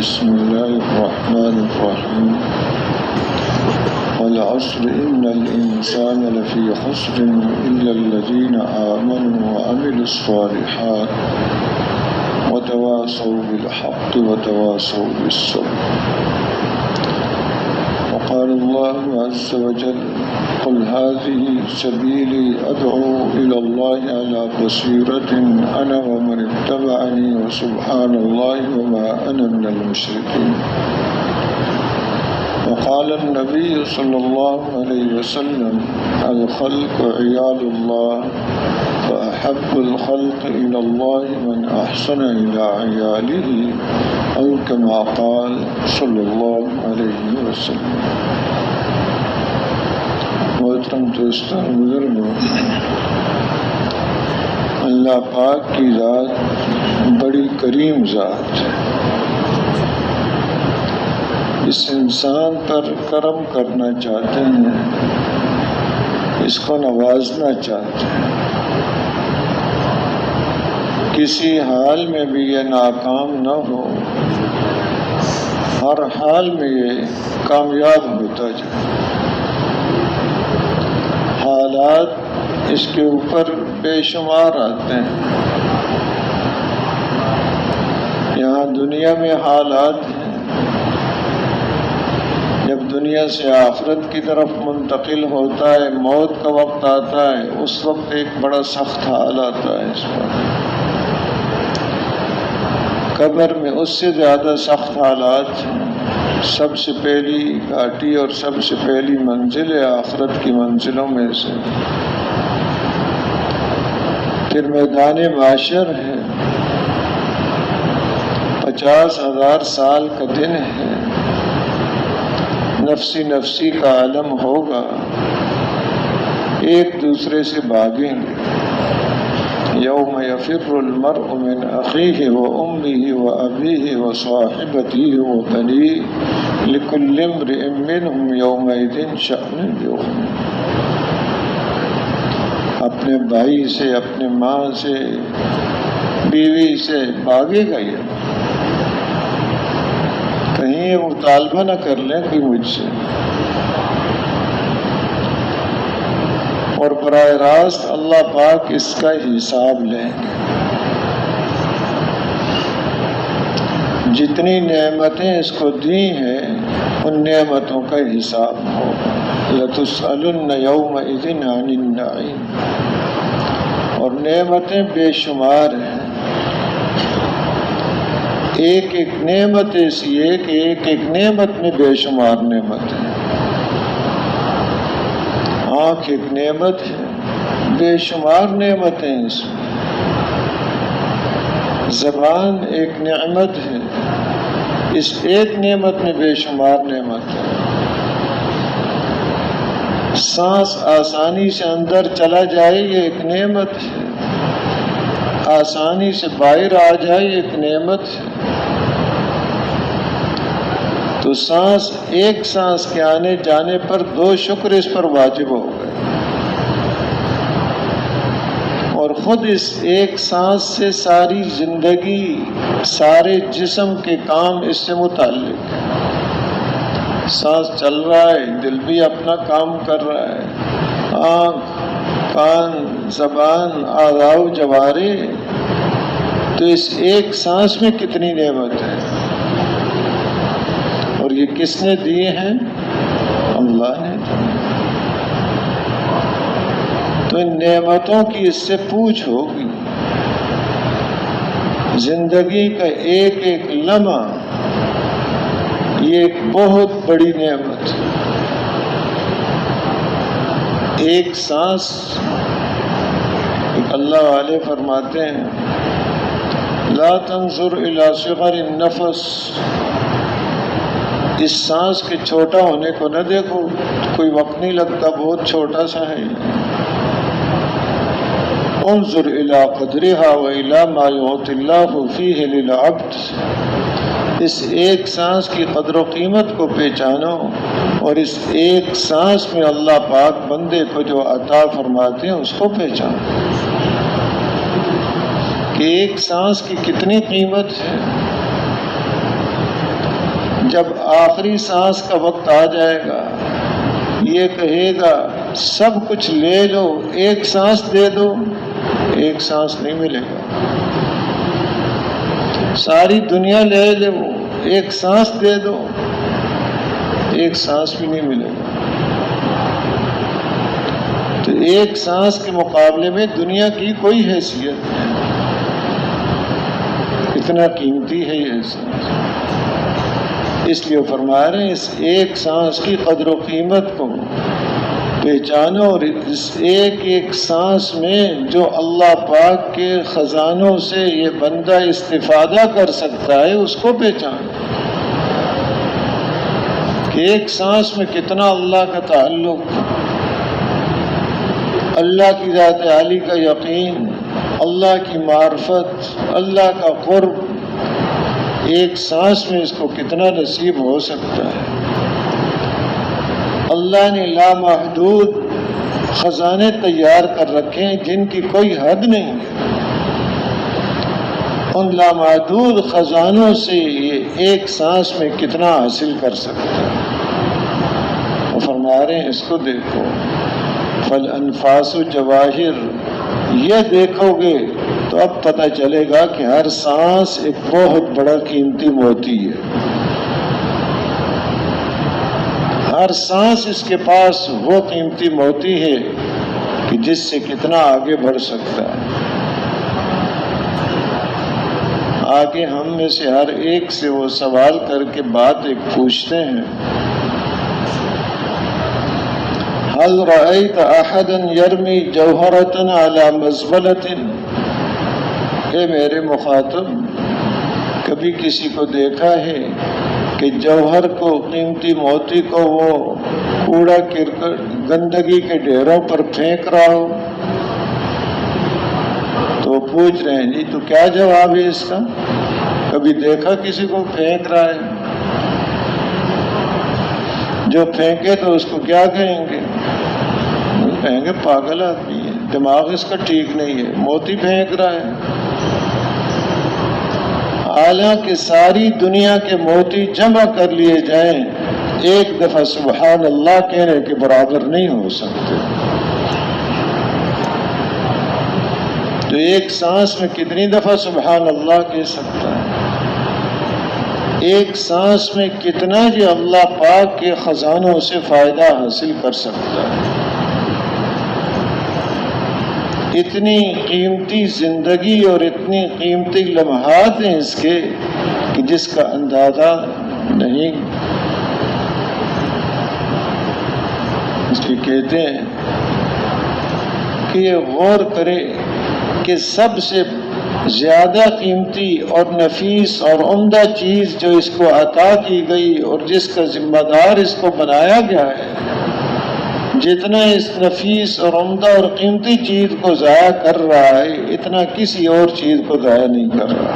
بسم الله الرحمن الرحيم والعصر إن الإنسان لفي خسر إلا الذين آمنوا وعملوا الصالحات وتواصوا بالحق وتواصوا بالصبر. وقال الله عز وجل قل هذه سبيلي أدعو إلى الله على بصيرة أنا ومن اتبعني وسبحان الله وما أنا من المشركين. وقال النبي صلى الله عليه وسلم الخلق عيال الله فأحب الخلق إلى الله من أحسن إلى عياله أو كما قال صلى الله عليه وسلم. محترم دوستان بزرگوں، اللہ پاک کی ذات بڑی کریم ذات ہے۔ اس انسان پر کرم کرنا چاہتے ہیں، اس کو نوازنا چاہتے ہیں، کسی حال میں بھی یہ ناکام نہ ہو، ہر حال میں یہ کامیاب ہوتا جائے۔ حالات اس کے اوپر بے شمار آتے ہیں۔ یہاں دنیا میں حالات ہیں، جب دنیا سے آخرت کی طرف منتقل ہوتا ہے، موت کا وقت آتا ہے، اس وقت ایک بڑا سخت حال آتا ہے اس پر۔ قبر میں اس سے زیادہ سخت حالات ہیں۔ سب سے پہلی گھاٹی اور سب سے پہلی منزل ہے آخرت کی منزلوں میں سے۔ پھر میدان معاشر ہے، 50,000 سال کا دن ہے، نفسی نفسی کا عالم ہوگا، ایک دوسرے سے بھاگیں گے۔ یوم یفر المرء من اخیہ وامہ وابیہ وصاحبتہ وبنیہ لکل امرئ منہم یومئذ شأن یغنیہ۔ اپنے بھائی سے، اپنے ماں سے، بیوی سے بھاگے گا یہ، کہیں یہ مطالبہ نہ کر لیں کہ مجھ سے، اور براہ راست اللہ پاک اس کا حساب لیں گے۔ جتنی نعمتیں اس کو دی ہیں ان نعمتوں کا حساب ہوگا۔ لَتُسْأَلُنَّ يَوْمَئِذٍ عَنِ النَّعِيمِ۔ اور نعمتیں بے شمار ہیں، ایک ایک نعمت ایسی ہے کہ ایک ایک نعمت میں بے شمار نعمت ہے۔ آنکھ ایک نعمت ہے، بے شمار نعمتیں اس میں۔ زبان ایک نعمت ہے، اس ایک نعمت میں بے شمار نعمت ہے۔ سانس آسانی سے اندر چلا جائے یہ ایک نعمت ہے، آسانی سے باہر آ جائے یہ ایک نعمت ہے۔ تو سانس، ایک سانس کے آنے جانے پر 2 شکر اس پر واجب ہو گئے، اور خود اس ایک سانس سے ساری زندگی، سارے جسم کے کام اس سے متعلق ہیں۔ سانس چل رہا ہے، دل بھی اپنا کام کر رہا ہے، آنکھ، کان، زبان، اعضاء و جوارح، تو اس ایک سانس میں کتنی نعمت ہے، اور یہ کس نے دیے ہیں؟ اللہ نے دیے۔ تو ان نعمتوں کی اس سے پوچھ ہوگی۔ زندگی کا ایک ایک لمحہ یہ ایک بہت بڑی نعمت ہے۔ ایک سانس، اللہ والے فرماتے ہیں لا تنظر الی صغر النفس، اس سانس کے چھوٹا ہونے کو نہ دیکھو، کوئی وقت نہیں لگتا، بہت چھوٹا سا ہے۔ انظر الی قدرها والی ما یعطی اللہ فیہ للعبد، اس ایک سانس کی قدر و قیمت کو پہچانو، اور اس ایک سانس میں اللہ پاک بندے کو جو عطا فرماتے ہیں اس کو پہچانو، کہ ایک سانس کی کتنی قیمت ہے۔ جب آخری سانس کا وقت آ جائے گا یہ کہے گا سب کچھ لے لو، ایک سانس دے دو، ایک سانس نہیں ملے گا۔ ساری دنیا لے لو، ایک سانس دے دو، ایک سانس بھی نہیں ملے گا۔ تو ایک سانس کے مقابلے میں دنیا کی کوئی حیثیت نہیں، اتنا قیمتی ہے یہ سانس۔ اس لیے فرما رہے ہیں اس ایک سانس کی قدر و قیمت کو پہچانو، اور اس ایک ایک سانس میں جو اللہ پاک کے خزانوں سے یہ بندہ استفادہ کر سکتا ہے اس کو پہچانو کہ ایک سانس میں کتنا اللہ کا تعلق، اللہ کی ذات عالی کا یقین، اللہ کی معرفت، اللہ کا قرب، ایک سانس میں اس کو کتنا نصیب ہو سکتا ہے۔ اللہ نے لامحدود خزانے تیار کر رکھے ہیں جن کی کوئی حد نہیں ہے، ان لامحدود خزانوں سے یہ ایک سانس میں کتنا حاصل کر سکتا ہے۔ وہ فرما رہے ہیں اس کو دیکھو، فالانفاس جواہر، یہ دیکھو گے تو اب پتہ چلے گا کہ ہر سانس ایک بہت بڑا قیمتی موتی ہے۔ ہر سانس اس کے پاس وہ قیمتی موتی ہے کہ جس سے کتنا آگے بڑھ سکتا ہے۔ آگے ہم میں سے ہر ایک سے وہ سوال کر کے بات ایک پوچھتے ہیں، هل رأيت أحدا يرمي جوهرة على مزبلة؟ اے میرے مخاطب، کبھی کسی کو دیکھا ہے کہ جوہر کو، قیمتی موتی کو وہ کوڑا کرکٹ گندگی کے ڈھیروں پر پھینک رہا ہو؟ تو پوچھ رہے ہیں جی تو کیا جواب ہے اس کا؟ کبھی دیکھا کسی کو پھینک رہا ہے؟ جو پھینکے تو اس کو کیا کہیں گے؟ کہیں گے پاگل آدمی ہے، دماغ اس کا ٹھیک نہیں ہے، موتی پھینک رہا ہے۔ حالانکہ ساری دنیا کے موتی جمع کر لیے جائیں ایک دفعہ سبحان اللہ کہنے کے برابر نہیں ہو سکتے۔ تو ایک سانس میں کتنی دفعہ سبحان اللہ کہہ سکتا ہے؟ ایک سانس میں کتنا یہ اللہ پاک کے خزانوں سے فائدہ حاصل کر سکتا ہے۔ اتنی قیمتی زندگی اور اتنی قیمتی لمحات ہیں اس کے کہ جس کا اندازہ نہیں۔ اس لیے کہتے ہیں کہ یہ غور کرے کہ سب سے زیادہ قیمتی اور نفیس اور عمدہ چیز جو اس کو عطا کی گئی اور جس کا ذمہ دار اس کو بنایا گیا ہے، جتنا اس نفیس اور عمدہ اور قیمتی چیز کو ضائع کر رہا ہے اتنا کسی اور چیز کو ضائع نہیں کر رہا۔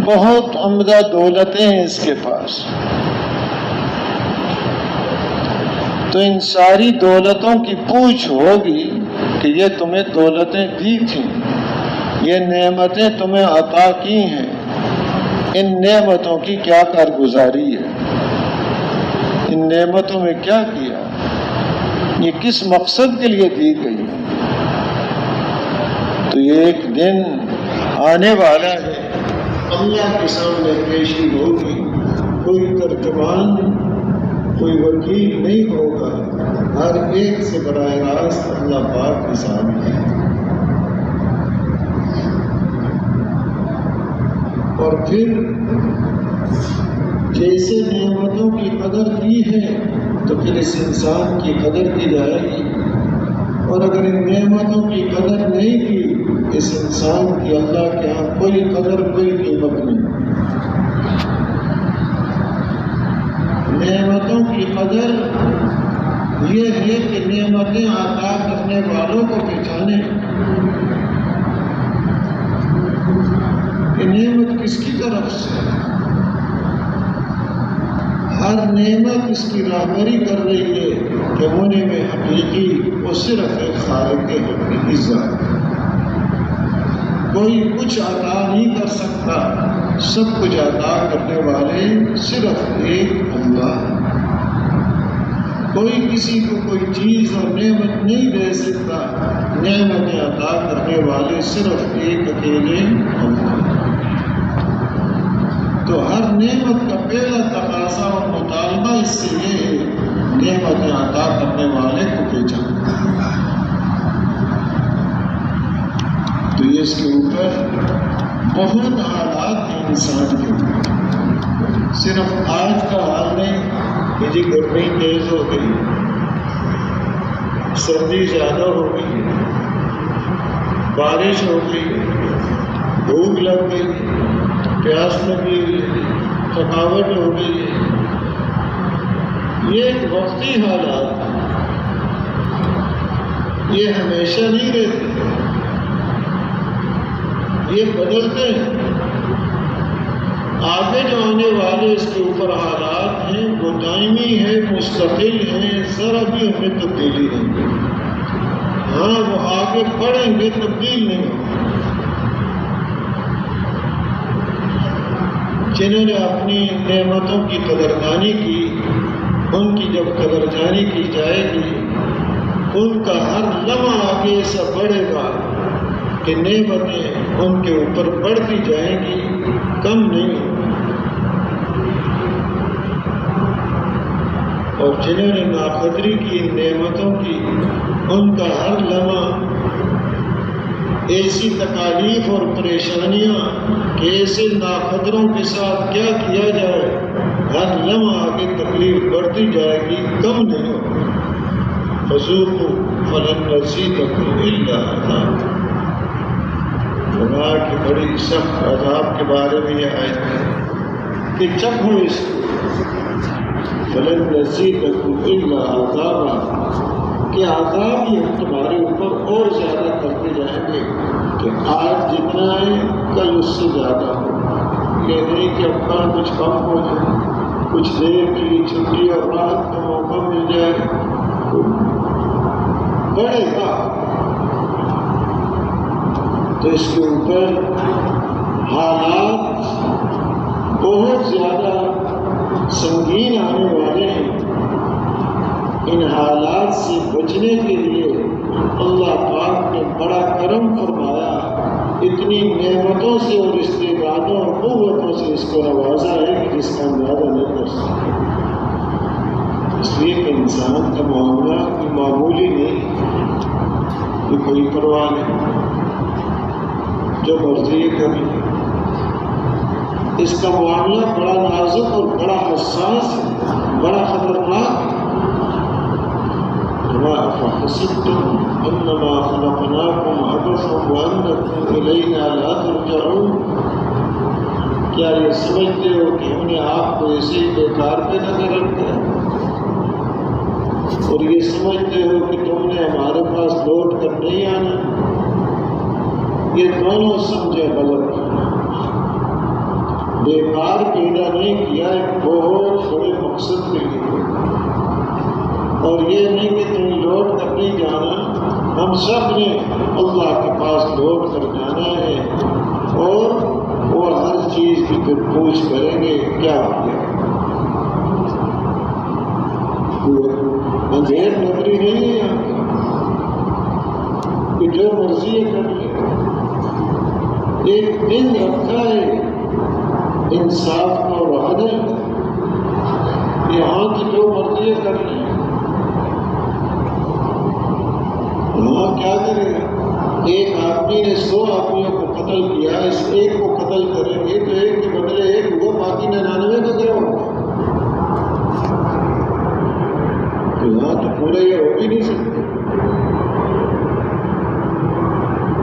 بہت عمدہ دولتیں ہیں اس کے پاس، تو ان ساری دولتوں کی پوچھ ہوگی کہ یہ تمہیں دولتیں دی تھیں، یہ نعمتیں تمہیں عطا کی ہیں، ان نعمتوں کی کیا کارگزاری ہے، ان نعمتوں میں کیا کیا، یہ کس مقصد کے لیے دی گئی ہے۔ تو یہ ایک دن آنے والا ہے، اللہ کے سامنے پیشی ہوگی، کوئی ترجمان، کوئی وکیل نہیں ہوگا، ہر ایک سے براہ راست اللہ پاک کے سامنے ہے۔ اور پھر جیسے نعمتوں کی قدر کی ہے تو پھر اس انسان کی قدر کی جائے گی، اور اگر ان نعمتوں کی قدر نہیں کی اس انسان کی اللہ کے ہاں کوئی قدر، کوئی قیمت نہیں۔ نعمتوں کی قدر یہ ہے کہ نعمتیں عطا کرنے والوں کو پہچانے کہ نعمت کس کی طرف سے ہے۔ ہر نعمت اس کی رہبری کر رہی ہے کہ ہونے میں حقیقی وہ صرف ایک خالق حقیقی ذات ہے، کوئی کچھ عطا نہیں کر سکتا سب کچھ عطا کرنے والے صرف ایک اللہ ہے۔ کوئی کسی کو کوئی چیز اور نعمت نہیں دے سکتا، نعمتیں عطا کرنے والے صرف ایک اکیلے اللہ ہیں۔ تو ہر نعمت کا پہلا تقاضا اور مطالبہ اس سے یہ ہے، نعمتیں عطا کرنے والے کو پہچاننا۔ تو یہ اس کے اوپر بہت حالات ہیں انسان کے اوپر، صرف آج کا حال نہیں کہ جی گرمی تیز ہو گئی، سردی زیادہ ہو گئی، بارش ہو گئی، بھوک لگ گئی، پیاس لگی ہوئی، تھکاوٹ ہو گئی، یہ ایک وقتی حالات ہیں، یہ ہمیشہ نہیں رہتے، یہ بدلتے ہیں۔ آگے جو آنے والے اس کے اوپر حالات ہیں وہ دائمی ہے، مستقل ہیں، ذرا بھی ان میں تبدیلی نہیں ہے۔ ہاں وہ آگے بڑھیں گے، تبدیل نہیں ہوگی۔ جنہوں نے اپنی نعمتوں کی قدردانی کی، ان کی جب قدردانی کی جائے گی، ان کا ہر لمحہ آگے ایسا بڑھے گا کہ نعمتیں ان کے اوپر بڑھتی جائیں گی، کم نہیں ہوگی۔ اور جنہوں نے ناقدری کی نعمتوں کی، ان کا ہر لمحہ ایسی تکالیف اور پریشانیاں کہ ایسے ناقدروں کے ساتھ کیا کیا جائے، ہر لمحہ آگے تکلیف بڑھتی جائے گی، کم نہیں ہوگی۔ فذوقوا فلن نزیدکم الا عذابا۔ گناہ کی بڑی سخت عذاب کے بارے میں یہ آیت ہے کہ چکھو اس کو، فلن نزیدکم الا عذابا، کہ عذاب ہی ہم تمہارے اوپر اور زیادہ کرتے جائیں گے کہ آج جتنا ہے کل اس سے زیادہ ہو۔ یہ نہیں کہ اب کل کچھ کم ہو جائے، کچھ دیر کے لیے چھٹی اور راحت کا موقع مل جائے، بڑھے گا۔ تو اس کے اوپر حالات بہت زیادہ سنگین آنے والے ہیں۔ ان حالات سے بچنے کے لیے اللہ پاک نے بڑا کرم فرمایا، اتنی نعمتوں سے اور استعدادوں اور قوتوں سے اس کو نوازا ہے کہ جس کا اندازہ نہیں کر سکتے۔ اس لیے کہ انسان کا معاملہ کوئی معمولی نہیں، یہ کوئی پرواہ نہیں، جو مرضی ہے کر لے۔ اس کا معاملہ بڑا نازک اور بڑا حساس ہے، بڑا خطرناک ہے۔ أَفَحَسِبْتُمْ أَنَّمَا خَلَقْنَاكُمْ عَبَثًا وَأَنَّكُمْ إِلَيْنَا لَا تُرْجَعُونَ۔ کیا یہ سمجھتے ہو کہ ہم نے آپ کو ایسے ہی بیکار پیدا کر رکھا ہے، اور یہ سمجھتے ہو کہ تم نے ہمارے پاس لوٹ کر نہیں آنا؟ یہ دونوں سمجھے غلط۔ بیکار پیدا نہیں کیا، ایک بہت بڑے مقصد کے لیے، اور یہ نہیں کہ تم لوٹ کر نہیں جانا۔ ہم سب نے اللہ کے پاس لوٹ کر جانا ہے، اور وہ ہر چیز کی پھر پوچھ کریں گے کیا ہو گیا۔ اندھیر نگری نہیں ہے یہاں کہ جو مرضی کر لے۔ ایک دن رکھا ہے انصاف کا اور عدل کا، یہاں کی جو مرضی کر لیں، وہاں کیا کرے گا؟ ایک آدمی نے 100 آدمیوں کو قتل کیا، اس ایک کو قتل کریں گے تو ایک کے بدلے ایک ہوا، باقی 99 کا کیا ہوگا؟ تو یہاں تو پورے یہ ہو بھی نہیں سکتے۔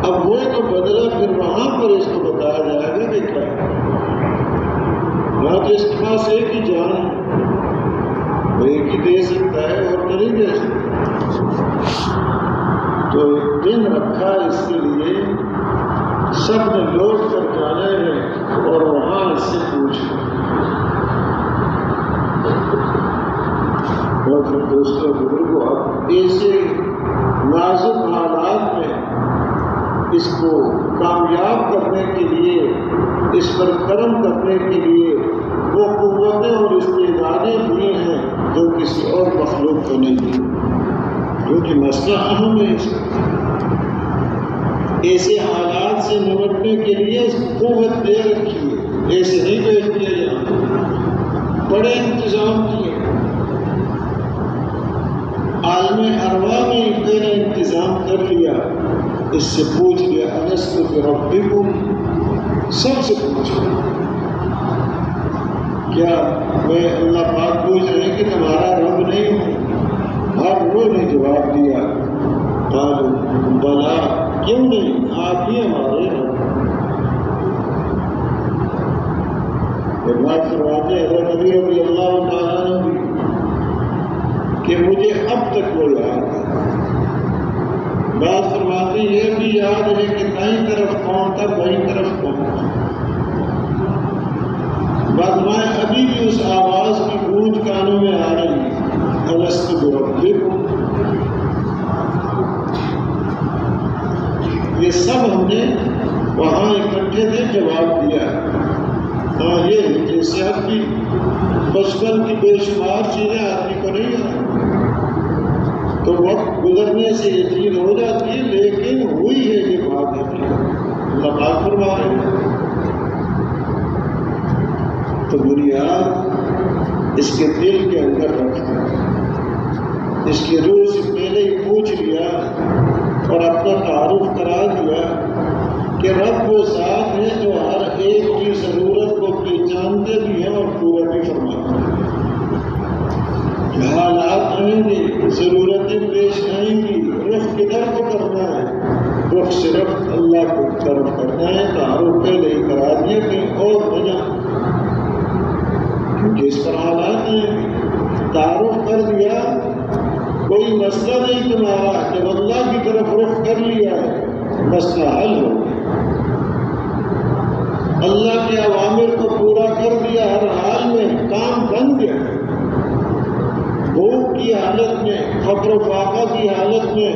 اب وہ تو بدلا پھر وہاں پر اس کو بتایا جائے گا کہ کیا ہے۔ وہاں تو اس کے پاس ایک ہی جان ہے، وہ ایک ہی دے سکتا ہے اور تو نہیں دے سکتا۔ تو ایک دن رکھا اس کے لیے، سب نے لوٹ کر جانا ہے اور وہاں اس سے پوچھنا۔ بہت دوستوں بزرگوں، اب ایسے نازک حالات میں اس اس کو کامیاب کرنے کے لیے، اس پر کرم کرنے کے لیے وہ قوتیں اور استعدادیں دی ہیں جو کسی اور مخلوق کو نہیں دی، کیونکہ مسئلہ اہم ہے۔ ایسے حالات سے نمٹنے کے لیے اس کو قوت دے رکھی ہے، ایسے نہیں بھیج دیا جاتا، بڑے انتظام کیے۔ عالم ارواح میں پہلے انتظام کر لیا، اس سے پوچھ لیا الست بربکم، سب سے پوچھا کیا میں اللہ پاک پوچھ رہے کہ تمہارا رب نہیں ہوں؟ ہر روح نے جواب دیا قالوا بلا، کیوں نہیں، آپ ہی ہمارے رب۔ یہ بات فرماتے ہیں حضرت علی رضی اللہ تعالیٰ عنہ کہ مجھے اب تک وہ یاد ہے۔ بات فرماتے یہ بھی یاد ہے کہ دائیں طرف کون تھا، بائیں طرف کون تھا۔ میں ابھی بھی اس آواز کی گونج کانوں میں آ رہی ہے، الست بربکم۔ یہ سب ہم نے وہاں اکٹھے تھے جواب دیا۔ ہاں یہ جیسے اب بھی بچپن کی بے شمار چیزیں آدمی کو نہیں آ تو وقت گزرنے سے یہ چیز ہو جاتی ہے، لیکن ہوئی ہے یہ بات ہے، اللہ پاک فرما رہے ہیں۔ تو بنیاد اس کے دل کے اندر رکھا، اس کی روح سے پہلے ہی پوچھ لیا اور اپنا تعارف کرا دیا کہ رب وہ ذات ہے جو ہر ایک کی ضرورت کو پہچانتے بھی ہیں اور پورا بھی فرماتے ہیں۔ حالات آئیں گے، ضرورتیں پیش آئیں گی، رخ کدھر کو کرنا ہے؟ رخ صرف اللہ کو طرف کرنا ہے۔ تعارف پہلے ہی کرا دیا کہیں اور بنا، کیونکہ اس پر حالات ہیں۔ تعارف کر دیا، کوئی مسئلہ نہیں تمہارا، جب اللہ کی طرف رخ کر لیا ہے مسئلہ حل ہو گیا۔ اللہ کے اوامر کو پورا کر دیا، ہر حال میں کام بن گیا۔ بھوک کی حالت میں، فقر و فاقہ کی حالت میں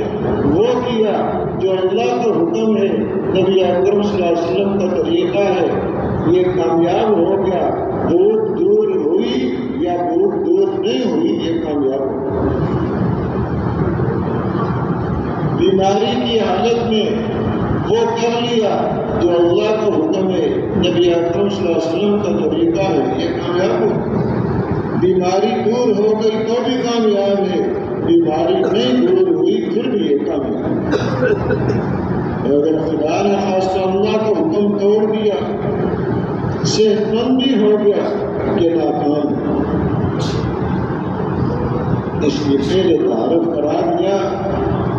وہ کیا جو اللہ کا حکم ہے، نبی اکرم صلی اللہ علیہ وسلم کا طریقہ ہے، یہ کامیاب ہو گیا۔ بھوک دور ہوئی یا بھوک دور نہیں ہوئی، یہ کامیاب ہو گیا۔ بیماری کی حالت میں وہ کر لیا جو اللہ کا حکم ہے، نبی اکرم صلی اللہ علیہ وسلم کا طریقہ ہے، یہ کامیاب ہو۔ بیماری دور ہو گئی تو بھی کامیاب ہے، بیماری نہیں دور ہوئی پھر بھی یہ کامیاب ہے۔ اگر خدا نے خاص اللہ کا حکم توڑ دیا، صحت مند بھی ہو گیا کہ ناکام۔ اس لیے پہلے تعارف کرا دیا۔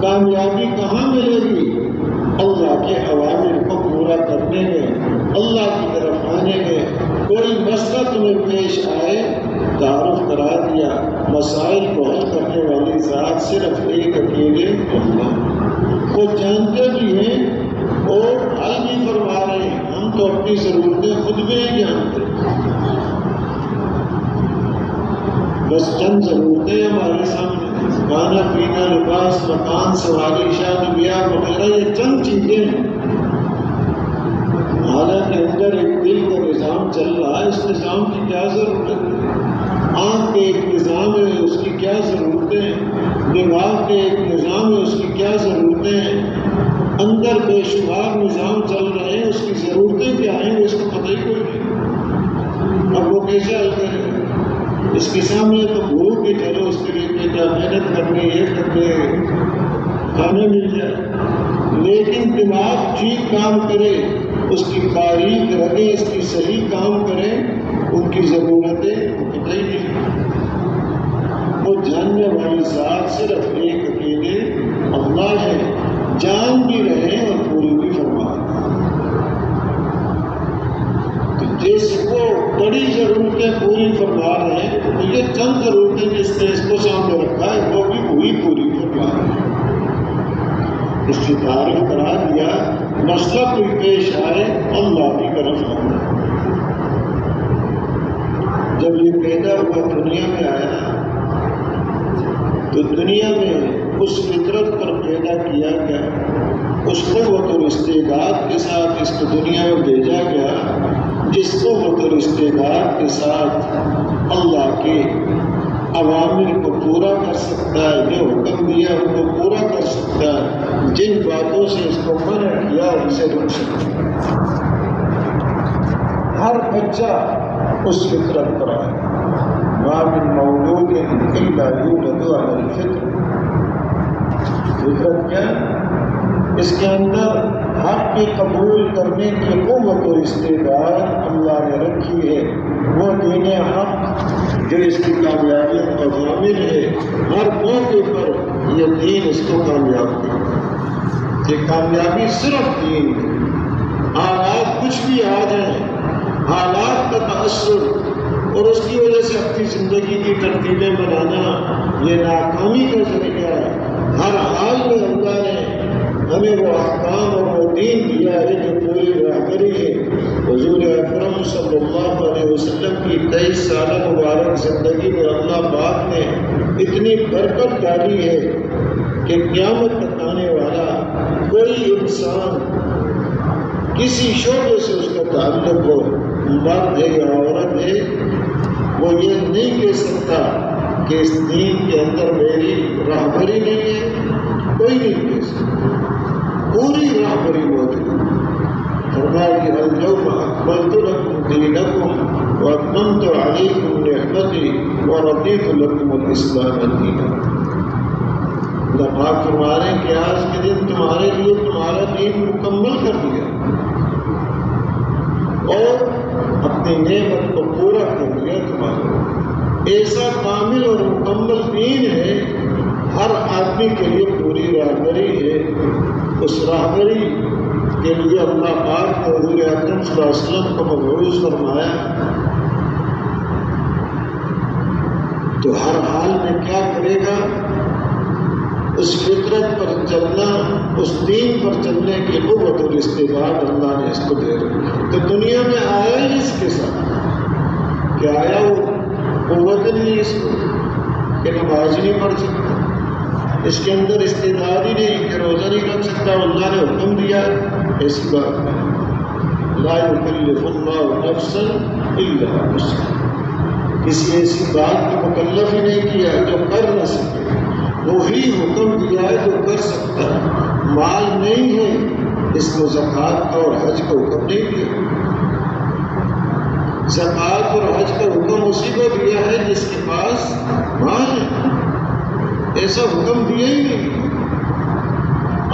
کامیابی کہاں ملے گی؟ اللہ کے اوامر کو پورا کرنے میں، اللہ کی طرف آنے میں۔ کوئی مسئلہ تمہیں پیش آئے، تعارف کرا دیا، مسائل کو حل کرنے والی ذات صرف ایک اکیلے اللہ، وہ جانتے بھی ہیں اور حل بھی فرما رہے ہیں۔ ہم تو اپنی ضرورتیں خود میں ہی جانتے ہیں، بس چند ضرورتیں ہمارے سامنے، کھانا پینا، لباس، مکان، سواری، شادی بیاہ وغیرہ، یہ چند چیزیں ہیں۔ حالانکہ اندر ایک دل کا نظام چل رہا ہے، اس نظام کی کیا ضرورت ہے؟ آنکھ کے ایک نظام ہے، اس کی کیا ضرورتیں ہیں؟ دماغ کے ایک نظام ہے، اس کی کیا ضرورتیں ہیں؟ اندر بے شمار نظام چل رہے ہیں، اس کی ضرورتیں کیا ہیں اس کو پتہ ہی کوئی نہیں۔ اب وہ کیسے حل کرے؟ اس کے سامنے تو بھوک ہی چلو، اس کے لیے کیا محنت کرنی، یہ کرنے، کھانا مل جائے، لیکن دماغ ٹھیک کام کرے، اس کی باریک رگیں اس کی صحیح کام کریں، ان کی ضرورتیں پتہ ہی نہیں۔ وہ جاننے والی ذات صرف ایک اکیلے اللہ ہے، جان بھی رہے اور پوری بھی فرما۔ تو جس کو بڑی ضرورتیں پوری فرما رہے ہیں، تو یہ چند ضرورتیں جس نے اس کو سامنے رکھا ہے وہ بھی وہی پوری فرما رہے ہیں۔ اس کی تعریف کرا دیا، مسئلہ کوئی پیش آئے اللہ کی طرف آنا۔ جب یہ پیدا ہوا دنیا میں آیا تو دنیا میں اس فطرت پر پیدا کیا گیا، اس قوت اور استعداد کے ساتھ اس کو دنیا میں بھیجا گیا جس قوت اور استعداد کے ساتھ اللہ کے عوامر کو پورا کر سکتا ہے، جو حکم دیا ان کو پورا کر سکتا ہے، جن باتوں سے اس کو منع کیا اسے روک سکتا ہے۔ ہر بچہ اس فطرت پر آئے، ما من مولود الا یولد علی الفطر۔ فطرت کیا ہے؟ اس کے اندر حق کے قبول کرنے کی قوت اور استعداد اللہ نے رکھی ہے، وہ دین حق جو اس کی کامیابی کا ضامن ہے، ہر موقع پر یہ دین اس کو کامیاب کرے۔ یہ کامیابی صرف دین ہے۔ حالات کچھ بھی آ جائیں، حالات کا تأثر اور اس کی وجہ سے اپنی زندگی کی ترتیبیں بنانا یہ ناکامی کا ذریعہ ہے۔ ہر حال میں اللہ نے ہمیں وہ احکام اور وہ دین دیا ہے جو پوری رہبری ہے۔ حضور اکرم صلی اللہ علیہ وسلم کی 23 سالہ مبارک زندگی میں اللہ پاک نے اتنی برکت ڈالی ہے کہ قیامت تک آنے والا کوئی انسان کسی شعبے سے اس کا تعلق ہو، مرد ہے یا عورت ہے، وہ یہ نہیں کہہ سکتا کہ اس دین کے اندر میری راہبری نہیں ہے، کوئی نہیں کہہ سکتا، پوری راہبری موجود ہے۔ فرمایا کہ الیوم اکملت لکم دینکم واتممت علیکم نعمتی ورضیت لکم الاسلام دینا۔ اللہ پاک فرما رہے ہیں کہ آج کے دن تمہارے لیے تمہارا دین مکمل کر دیا اور اپنی نعمت کو پورا کر دیا تمہارا۔ ایسا کامل اور مکمل دین ہے، ہر آدمی کے لیے پوری راہبری ہے۔ اس راہبری کے لیے اللہ پاک نے حضور اکرم صلی اللہ علیہ وسلم کو مبعوث فرمایا، تو ہر حال میں کیا کرے گا؟ اس فطرت پر چلنا، اس دین پر چلنے کی قوت اور استعداد اللہ نے اس کو دے رکھی۔ تو دنیا میں آیا ہی اس کے ساتھ کہ آیا وہ قوت نہیں اس کو کہ نماز نہیں پڑھ سکتا، اس کے اندر استعداد ہی نہیں کہ روزہ نہیں رکھ سکتا، اللہ نے حکم دیا ایسی بات نہیں۔ لا یکلف اللہ نفسا الا وسعها، کسی ایسی بات کو مکلف ہی نہیں کیا جو کر نہ سکے، وہی حکم دیا ہے جو کر سکتا ہے۔ مال نہیں ہے، اس کو زکوٰۃ اور حج کا حکم نہیں دیا۔ زکوٰۃ اور حج کا حکم اسی کو دیا ہے جس کے پاس مال ہے، ایسا حکم دیا ہی نہیں۔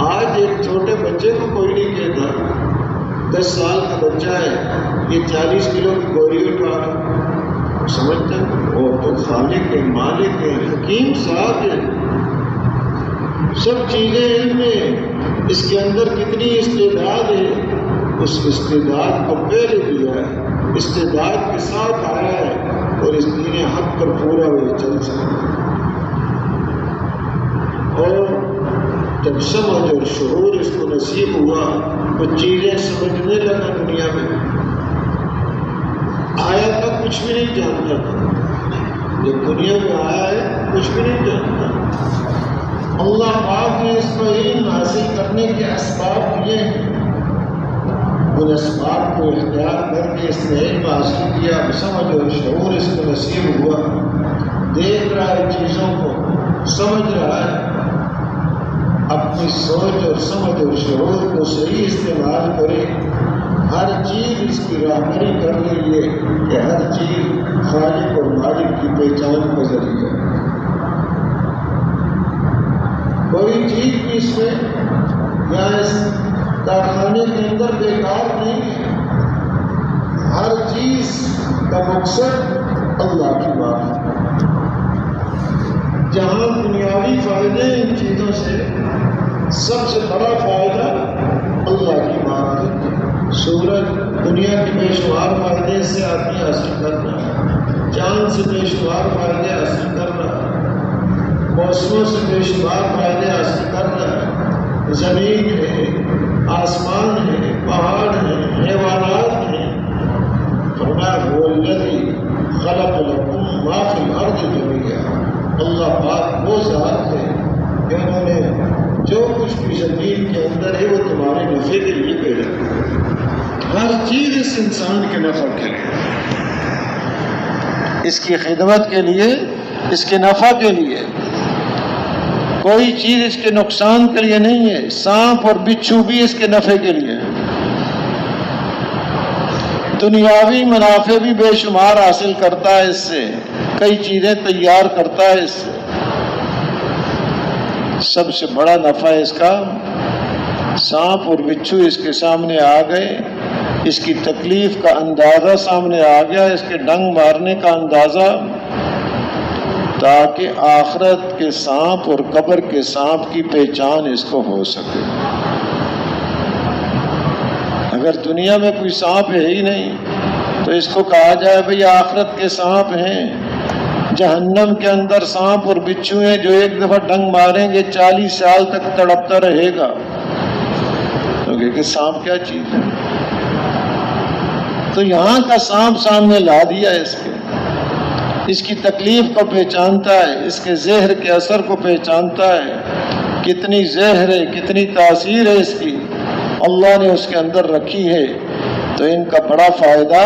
آج ایک چھوٹے بچے کو کوئی نہیں کہتا، 10 سال کا بچہ ہے، یہ 40 کلو کی گولی اٹھا رہا، سمجھتا وہ تو خالق کے مالک کے حکیم صاحب ہے، سب چیزیں علم میں، اس کے اندر کتنی استعداد ہے، اس استعداد کو پہلے دیا ہے، استعداد کے ساتھ آیا ہے اور اس دین حق پر پورا وہ چل سکتا ہے۔ اور جب سمجھ اور شعور اس کو نصیب ہوا تو چیزیں سمجھنے لگا۔ دنیا میں آیا تھا کچھ بھی نہیں جانتا تھا، جب دنیا میں آیا ہے کچھ بھی نہیں جانتا۔ اللہ پاک نے اس کو علم حاصل کرنے کے اسباب دیے ہیں، ان اسباب کو اختیار کر کے اس نے علم حاصل کیا، سمجھ اور شعور اس کو نصیب ہوا، دیکھ رہا ہے چیزوں کو، سمجھ رہا ہے، اپنی سوچ اور سمجھ اور شعور کو صحیح استعمال کرے، ہر چیز اس کی راہبری کر لیے کہ ہر چیز خالق اور مالک کی پہچان کا ذریعہ ہے۔ کوئی چیز بھی اس میں یا اس کارخانے کے اندر بیکار نہیں ہے، ہر چیز کا مقصد اللہ کی بات ہے۔ جہاں دنیاوی فائدے ان چیزوں سے سب سے بڑا فائدہ اللہ کی بات ہے۔ سورج دنیا کے بے شمار فائدے سے آدمی حاصل کر رہا ہے، چاند سے بے شمار فائدے حاصل کر رہا ہے، موسموں سے بے شمار فائدے حاصل کر رہا ہے، زمین ہے، آسمان ہے، پہاڑ ہیں، حیوانات ہیں۔ فرمایا هو الذی خلق لکم ما فی الارض جميعا، اللہ پاک وہ ذات ہے کہ انہوں نے جو کچھ بھی زمین کے اندر ہے وہ تمہارے نفع کے لیے پیدا کیا. ہر چیز اس انسان کے نفع کے لیے، اس کی خدمت کے لیے، اس کے نفع کے لیے. کوئی چیز اس کے نقصان کے لیے نہیں ہے. سانپ اور بچھو بھی اس کے نفع کے لیے ہے. دنیاوی منافع بھی بے شمار حاصل کرتا ہے اس سے، کئی چیزیں تیار کرتا ہے اس سے. سب سے بڑا نفع اس کا، سانپ اور بچھو اس کے سامنے آ گئے، اس کی تکلیف کا اندازہ سامنے آ گیا، اس کے ڈنگ مارنے کا اندازہ، تاکہ آخرت کے سانپ اور قبر کے سانپ کی پہچان اس کو ہو سکے. اگر دنیا میں کوئی سانپ ہے ہی نہیں تو اس کو کہا جائے بھئی آخرت کے سانپ ہیں. جہنم کے اندر سانپ اور بچھو ہیں جو ایک دفعہ ڈنگ ماریں گے 40 سال تک تڑپتا رہے گا. تو کہ سانپ کیا چیز ہے؟ تو یہاں کا سانپ سامنے لا دیا اس کے، اس کی تکلیف کو پہچانتا ہے، اس کے زہر کے اثر کو پہچانتا ہے، کتنی زہر ہے، کتنی تاثیر ہے اس کی اللہ نے اس کے اندر رکھی ہے. تو ان کا بڑا فائدہ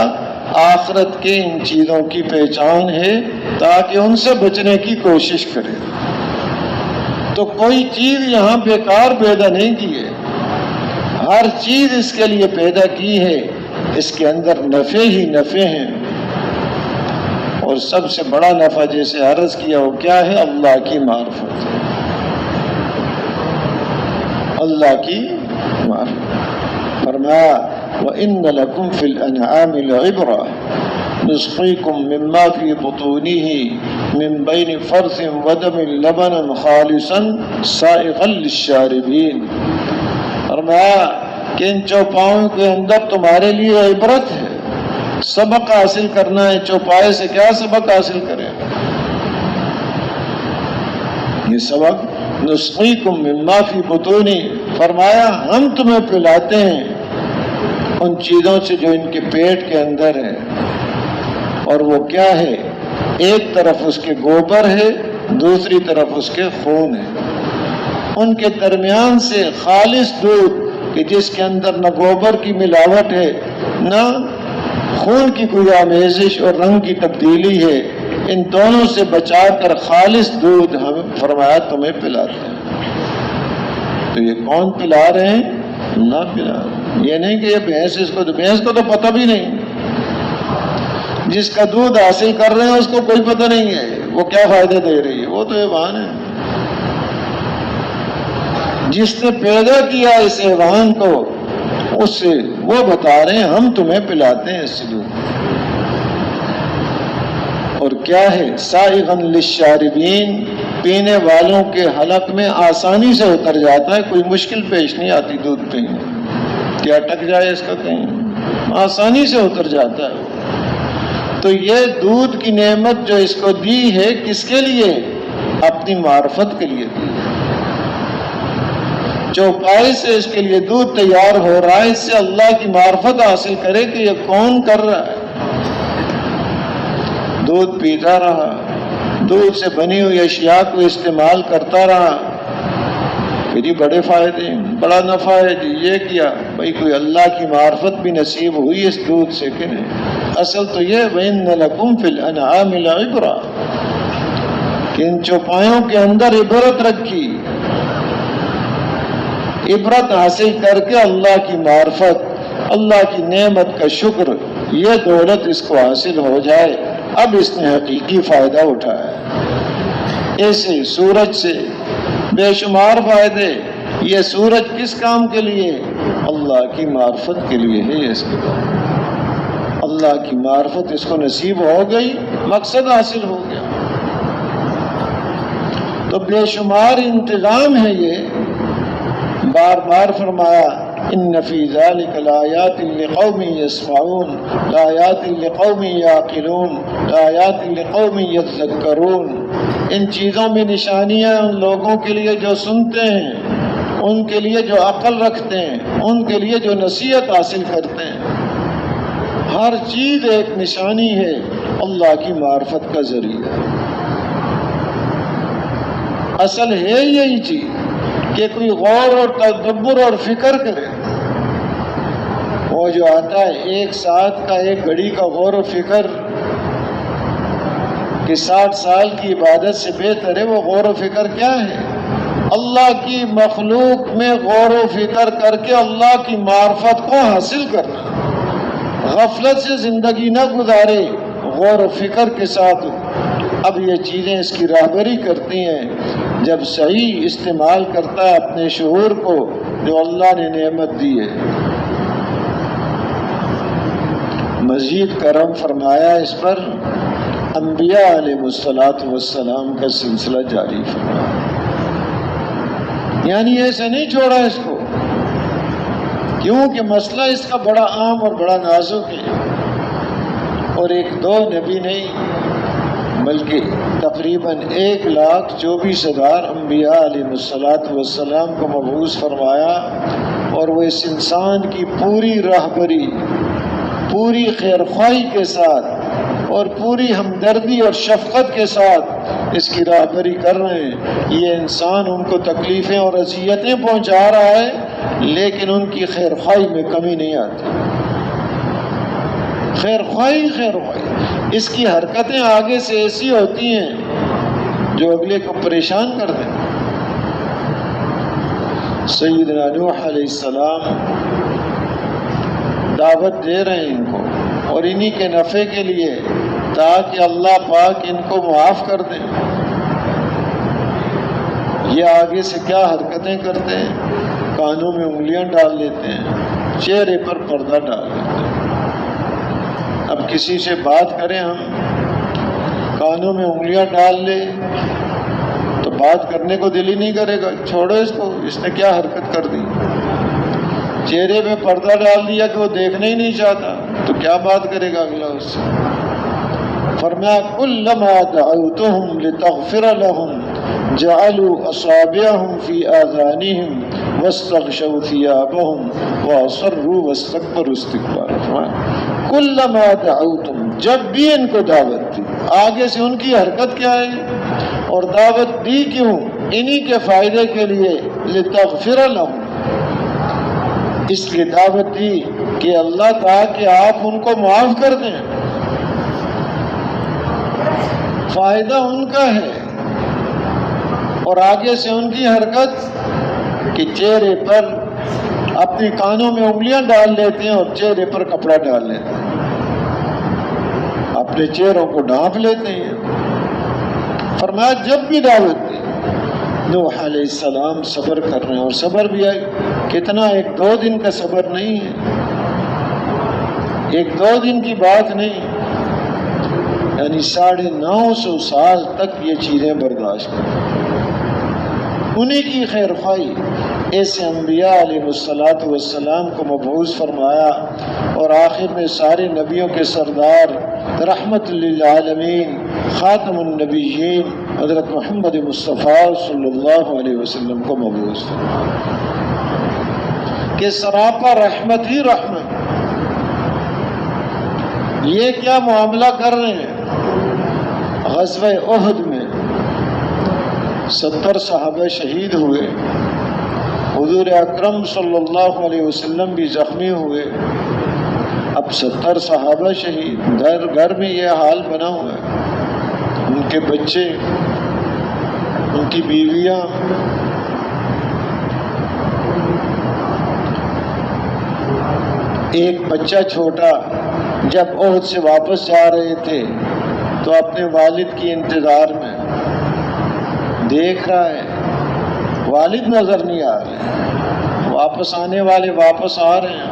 آخرت کے ان چیزوں کی پہچان ہے تاکہ ان سے بچنے کی کوشش کرے. تو کوئی چیز یہاں بیکار پیدا نہیں کی ہے، ہر چیز اس کے لیے پیدا کی ہے. اس کے اندر نفع ہی نفع ہیں. اور سب سے بڑا نفع جیسے عرض کیا وہ کیا ہے؟ اللہ کی معرفت. اللہ کی معرفت. فرمایا وَإِنَّ لَكُمْ فِي الْأَنْعَامِ لَعِبْرَةً نُسْقِيكُم مِّمَّا فِي بُطُونِهِ مِن بَيْنِ فَرْثٍ وَدَمٍ لَبَنًا خَالِصًا سَائِغًا لِّلشَّارِبِينَ. فرمایا کہ ان چوپاؤں کے اندر تمہارے لیے عبرت ہے. سبق حاصل کرنا ہے. چوپائے سے کیا سبق حاصل کریں؟ یہ سبق نسقیکم مما فی بطونی، فرمایا ہم تمہیں پلاتے ہیں ان چیزوں سے جو ان کے پیٹ کے اندر ہے. اور وہ کیا ہے؟ ایک طرف اس کے گوبر ہے، دوسری طرف اس کے خون ہے. ان کے درمیان سے خالص دودھ کہ جس کے اندر نہ گوبر کی ملاوٹ ہے نہ خون کی کوئی آمیزش اور رنگ کی تبدیلی ہے، ان دونوں سے بچا کر خالص دودھ ہم فرمایا تمہیں پلاتے ہیں. تو یہ کون پلا رہے ہیں؟ اللہ پلا رہے ہیں. یہ نہیں کہ یہ بھینس کو تو پتہ بھی نہیں. جس کا دودھ حاصل کر رہے ہیں اس کو کوئی پتہ نہیں ہے وہ کیا فائدہ دے رہی ہے، وہ تو حیوان ہے. جس نے پیدا کیا اس حیوان کو اس سے وہ بتا رہے ہیں ہم تمہیں پلاتے ہیں اس سے دودھ. اور کیا ہے؟ سائغاً للشاربین، پینے والوں کے حلق میں آسانی سے اتر جاتا ہے، کوئی مشکل پیش نہیں آتی دودھ پینے. کیا اٹک جائے اس کا کہیں؟ آسانی سے اتر جاتا ہے. تو یہ دودھ کی نعمت جو اس کو دی ہے کس کے لیے؟ اپنی معرفت کے لیے دی. چوپائے سے اس کے لیے دودھ تیار ہو رہا ہے، اس سے اللہ کی معرفت حاصل کرے کہ یہ کون کر رہا ہے. دودھ پیتا رہا، دودھ سے بنی ہوئی اشیاء کو استعمال کرتا رہا کہ جی بڑے فائدے، بڑا نفع ہے جی، یہ کیا. بھائی کوئی اللہ کی معرفت بھی نصیب ہوئی اس دودھ سے کہ نہیں؟ اصل تو یہ وَإِنَّ لَكُمْ فِي الْأَنْعَامِ لَعِبْرَةً کہ ان چوپایوں کے اندر عبرت رکھی. عبرت حاصل کر کے اللہ کی معرفت، اللہ کی نعمت کا شکر، یہ دولت اس کو حاصل ہو جائے. اب اس نے حقیقی فائدہ اٹھایا. ایسے سورج سے بے شمار فائدے. یہ سورج کس کام کے لیے؟ اللہ کی معرفت کے لیے ہے. اس کے اللہ کی معرفت اس کو نصیب ہو گئی، مقصد حاصل ہو گیا. تو بے شمار انتظام ہے. یہ بار بار فرمایا ان فی ذلک لآیات لقوم یسمعون، لآیات لقوم یعقلون، لآیات لقوم یذکرون. ان چیزوں میں نشانیاں ان لوگوں کے لیے جو سنتے ہیں، ان کے لیے جو عقل رکھتے ہیں، ان کے لیے جو نصیحت حاصل کرتے ہیں. ہر چیز ایک نشانی ہے اللہ کی معرفت کا ذریعہ. اصل ہے یہی چیز کہ کوئی غور اور تدبر اور فکر کرے. وہ جو آتا ہے ایک ساتھ کا ایک گھڑی کا غور و فکر کہ 60 سال کی عبادت سے بہتر ہے، وہ غور و فکر کیا ہے؟ اللہ کی مخلوق میں غور و فکر کر کے اللہ کی معرفت کو حاصل کرنا. غفلت سے زندگی نہ گزارے، غور و فکر کے ساتھ. اب یہ چیزیں اس کی راہبری کرتی ہیں جب صحیح استعمال کرتا ہے اپنے شعور کو جو اللہ نے نعمت دی ہے. مزید کرم فرمایا اس پر انبیاء علیہ السلام کا سلسلہ جاری فرمایا. یعنی ایسے نہیں چھوڑا اس کو، کیونکہ مسئلہ اس کا بڑا عام اور بڑا نازک ہے. اور ایک دو نبی نہیں بلکہ تقریباً 1,24,000 انبیاء علیہ السلام کو مبعوث فرمایا. اور وہ اس انسان کی پوری راہبری، پوری خیرخواہی کے ساتھ اور پوری ہمدردی اور شفقت کے ساتھ اس کی راہبری کر رہے ہیں. یہ انسان ان کو تکلیفیں اور اذیتیں پہنچا رہا ہے لیکن ان کی خیرخواہی میں کمی نہیں آتی. خیرخواہی اس کی حرکتیں آگے سے ایسی ہوتی ہیں جو اگلے کو پریشان کر دیں. سیدنا نوح علیہ السلام دعوت دے رہے ہیں ان کو اور انہی کے نفع کے لیے تاکہ اللہ پاک ان کو معاف کر دیں. یہ آگے سے کیا حرکتیں کرتے ہیں؟ کانوں میں انگلیاں ڈال لیتے ہیں، چہرے پر پردہ ڈال لیتے ہیں. اب کسی سے بات کریں ہم، کانوں میں انگلیاں ڈال لے تو بات کرنے کو دل ہی نہیں کرے گا. چھوڑو اس کو، اس نے کیا حرکت کر دی. چہرے پہ پردہ ڈال دیا کہ وہ دیکھنا ہی نہیں چاہتا تو کیا بات کرے گا اگلا اس سے. فرمایا کلما دعوتهم لتغفر لهم جعلوا اصابعهم في آذانهم واستغشوا ثيابهم واصروا واستكبروا استكبارا. کلما دعوتهم، جب بھی ان کو دعوت دی، آگے سے ان کی حرکت کیا ہے اور دعوت دی کیوں؟ انہی کے فائدے کے لیے. لتغفر لهم، اس لیے دعوت دی کہ اللہ کہا کہ آپ ان کو معاف کر دیں. فائدہ ان کا ہے اور آگے سے ان کی حرکت کہ چہرے پر اپنی کانوں میں انگلیاں ڈال لیتے ہیں اور چہرے پر کپڑا ڈال لیتے ہیں، اپنے چہروں کو ڈھانپ لیتے ہیں. فرمایا جب بھی دعوت دی، نوح علیہ السلام صبر کر رہے ہیں. اور صبر بھی ہے کتنا، 1-2 دن کا صبر نہیں ہے، 1-2 دن کی بات نہیں، یعنی 950 سال تک یہ چیزیں برداشت کریں. انہی کی خیر خواہی ایسے انبیاء علیہ السلام کو مبعوث فرمایا. اور آخر میں سارے نبیوں کے سردار رحمت للعالمین خاتم النبیین حضرت محمد مصطفیٰ صلی اللہ علیہ وسلم کو مبعوث کہ سراپا رحمت ہی رحمت. یہ کیا معاملہ کر رہے ہیں؟ غزوہ احد میں 70 صحابہ شہید ہوئے، حضور اکرم صلی اللہ علیہ وسلم بھی زخمی ہوئے. اب 70 صحابہ شہید، گھر میں یہ حال بنا ہوا ہے. ان کے بچے، ان کی بیویاں، ایک بچہ چھوٹا جب احد سے واپس جا رہے تھے تو اپنے والد کی انتظار میں دیکھ رہا ہے، والد نظر نہیں آ رہے. واپس آنے والے واپس آ رہے ہیں،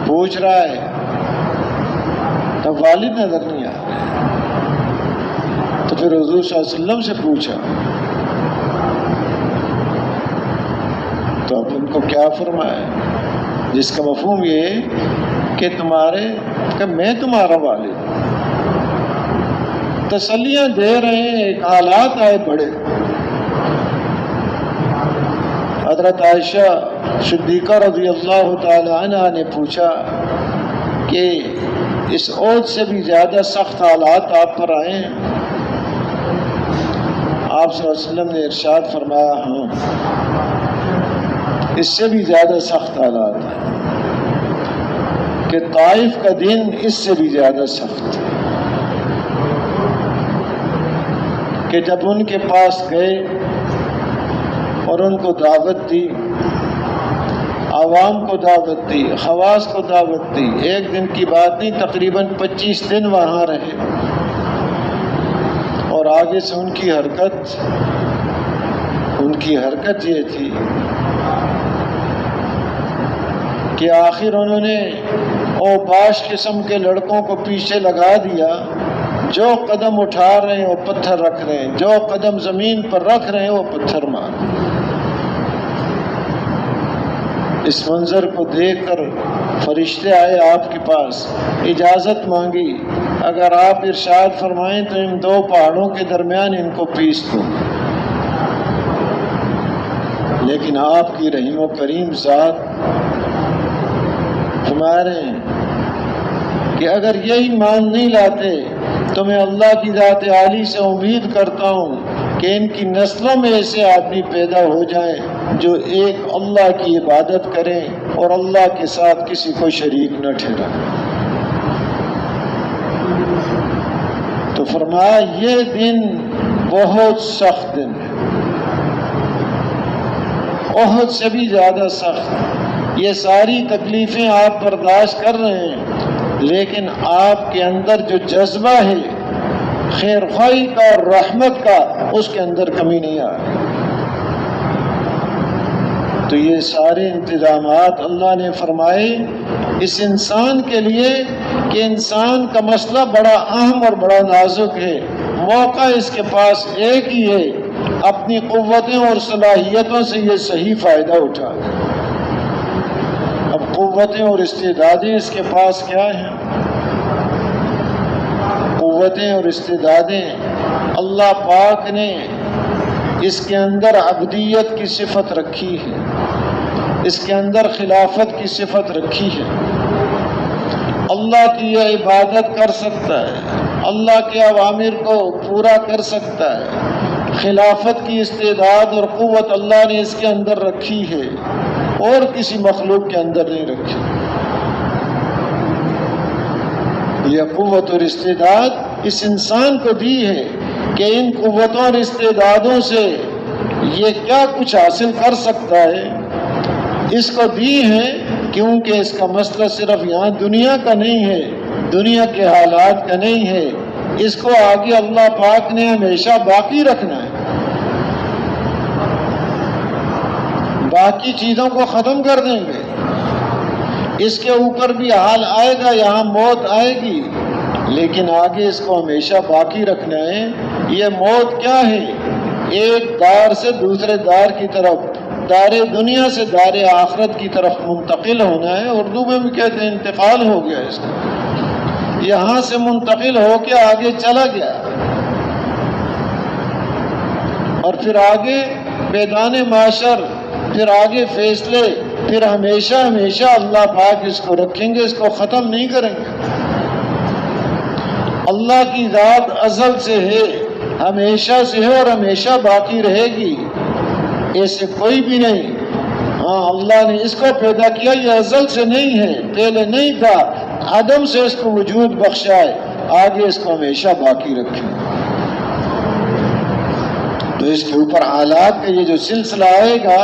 پوچھ رہا ہے تب والد نظر نہیں آ رہے. تو پھر حضور صلی اللہ علیہ وسلم سے پوچھا تو اب ان کو کیا فرمایا، جس کا مفہوم یہ ہے کہ میں تمہارا والد ہوں. تسلیاں دے رہے ہیں. ایک حالات آئے بڑے. حضرت عائشہ صدیقہ رضی اللہ تعالی عنہ نے پوچھا کہ اس احد سے بھی زیادہ سخت حالات آپ پر آئے ہیں؟ آپ صلی اللہ علیہ وسلم نے ارشاد فرمایا ہاں اس سے بھی زیادہ سخت حالات ہیں کہ طائف کا دن اس سے بھی زیادہ سخت ہے کہ جب ان کے پاس گئے اور ان کو دعوت دی، عوام کو دعوت دی، خواص کو دعوت دی، ایک دن کی بات نہیں، تقریباً 25 دن وہاں رہے، اور آگے سے ان کی حرکت یہ تھی کہ آخر انہوں نے اوباش قسم کے لڑکوں کو پیچھے لگا دیا، جو قدم اٹھا رہے ہیں وہ پتھر رکھ رہے ہیں، جو قدم زمین پر رکھ رہے ہیں وہ پتھر مار رہے ہیں۔ اس منظر کو دیکھ کر فرشتے آئے آپ کے پاس، اجازت مانگی، اگر آپ ارشاد فرمائیں تو ان دو پہاڑوں کے درمیان ان کو پیس دوں، لیکن آپ کی رحیم و کریم ذات فرما رہے ہیں کہ اگر یہی مان نہیں لاتے تو میں اللہ کی ذات عالی سے امید کرتا ہوں کہ ان کی نسلوں میں ایسے آدمی پیدا ہو جائیں جو ایک اللہ کی عبادت کریں اور اللہ کے ساتھ کسی کو شریک نہ ٹھہرائیں۔ تو فرمایا یہ دن بہت سخت دن ہے، احد سے بھی زیادہ سخت۔ یہ ساری تکلیفیں آپ برداشت کر رہے ہیں، لیکن آپ کے اندر جو جذبہ ہے خیر خواہی کا اور رحمت کا، اس کے اندر کمی نہیں آ رہی۔ تو یہ سارے انتظامات اللہ نے فرمائے اس انسان کے لیے کہ انسان کا مسئلہ بڑا اہم اور بڑا نازک ہے، موقع اس کے پاس ایک ہی ہے، اپنی قوتیں اور صلاحیتوں سے یہ صحیح فائدہ اٹھا۔ اب قوتیں اور استعدادیں اس کے پاس کیا ہیں؟ قوتیں اور استعدادیں اللہ پاک نے اس کے اندر عبدیت کی صفت رکھی ہے، اس کے اندر خلافت کی صفت رکھی ہے۔ اللہ کی یہ عبادت کر سکتا ہے، اللہ کے اوامر کو پورا کر سکتا ہے، خلافت کی استعداد اور قوت اللہ نے اس کے اندر رکھی ہے اور کسی مخلوق کے اندر نہیں رکھی۔ یہ قوت اور استعداد اس انسان کو دی ہے کہ ان قوتوں اور استعدادوں سے یہ کیا کچھ حاصل کر سکتا ہے، اس کو دی ہے کیونکہ اس کا مسئلہ صرف یہاں دنیا کا نہیں ہے، دنیا کے حالات کا نہیں ہے، اس کو آگے اللہ پاک نے ہمیشہ باقی رکھنا ہے، باقی چیزوں کو ختم کر دیں گے، اس کے اوپر بھی حال آئے گا، یہاں موت آئے گی، لیکن آگے اس کو ہمیشہ باقی رکھنا ہے۔ یہ موت کیا ہے؟ ایک دار سے دوسرے دار کی طرف، دار دنیا سے دار آخرت کی طرف منتقل ہونا ہے، اردو میں بھی کہتے ہیں انتقال ہو گیا اس کا، یہاں سے منتقل ہو کے آگے چلا گیا، اور پھر آگے میدان معاشر، پھر آگے فیصلے، پھر ہمیشہ ہمیشہ اللہ پاک اس کو رکھیں گے، اس کو ختم نہیں کریں گے۔ اللہ کی ذات ازل سے ہے، ہمیشہ سے ہے اور ہمیشہ باقی رہے گی، ایسے کوئی بھی نہیں۔ ہاں اللہ نے اس کو پیدا کیا، یہ ازل سے نہیں ہے، پہلے نہیں تھا، عدم سے اس کو وجود بخشا ہے، آگے اس کو ہمیشہ باقی رکھیں۔ تو اس کے اوپر حالات کا یہ جو سلسلہ آئے گا،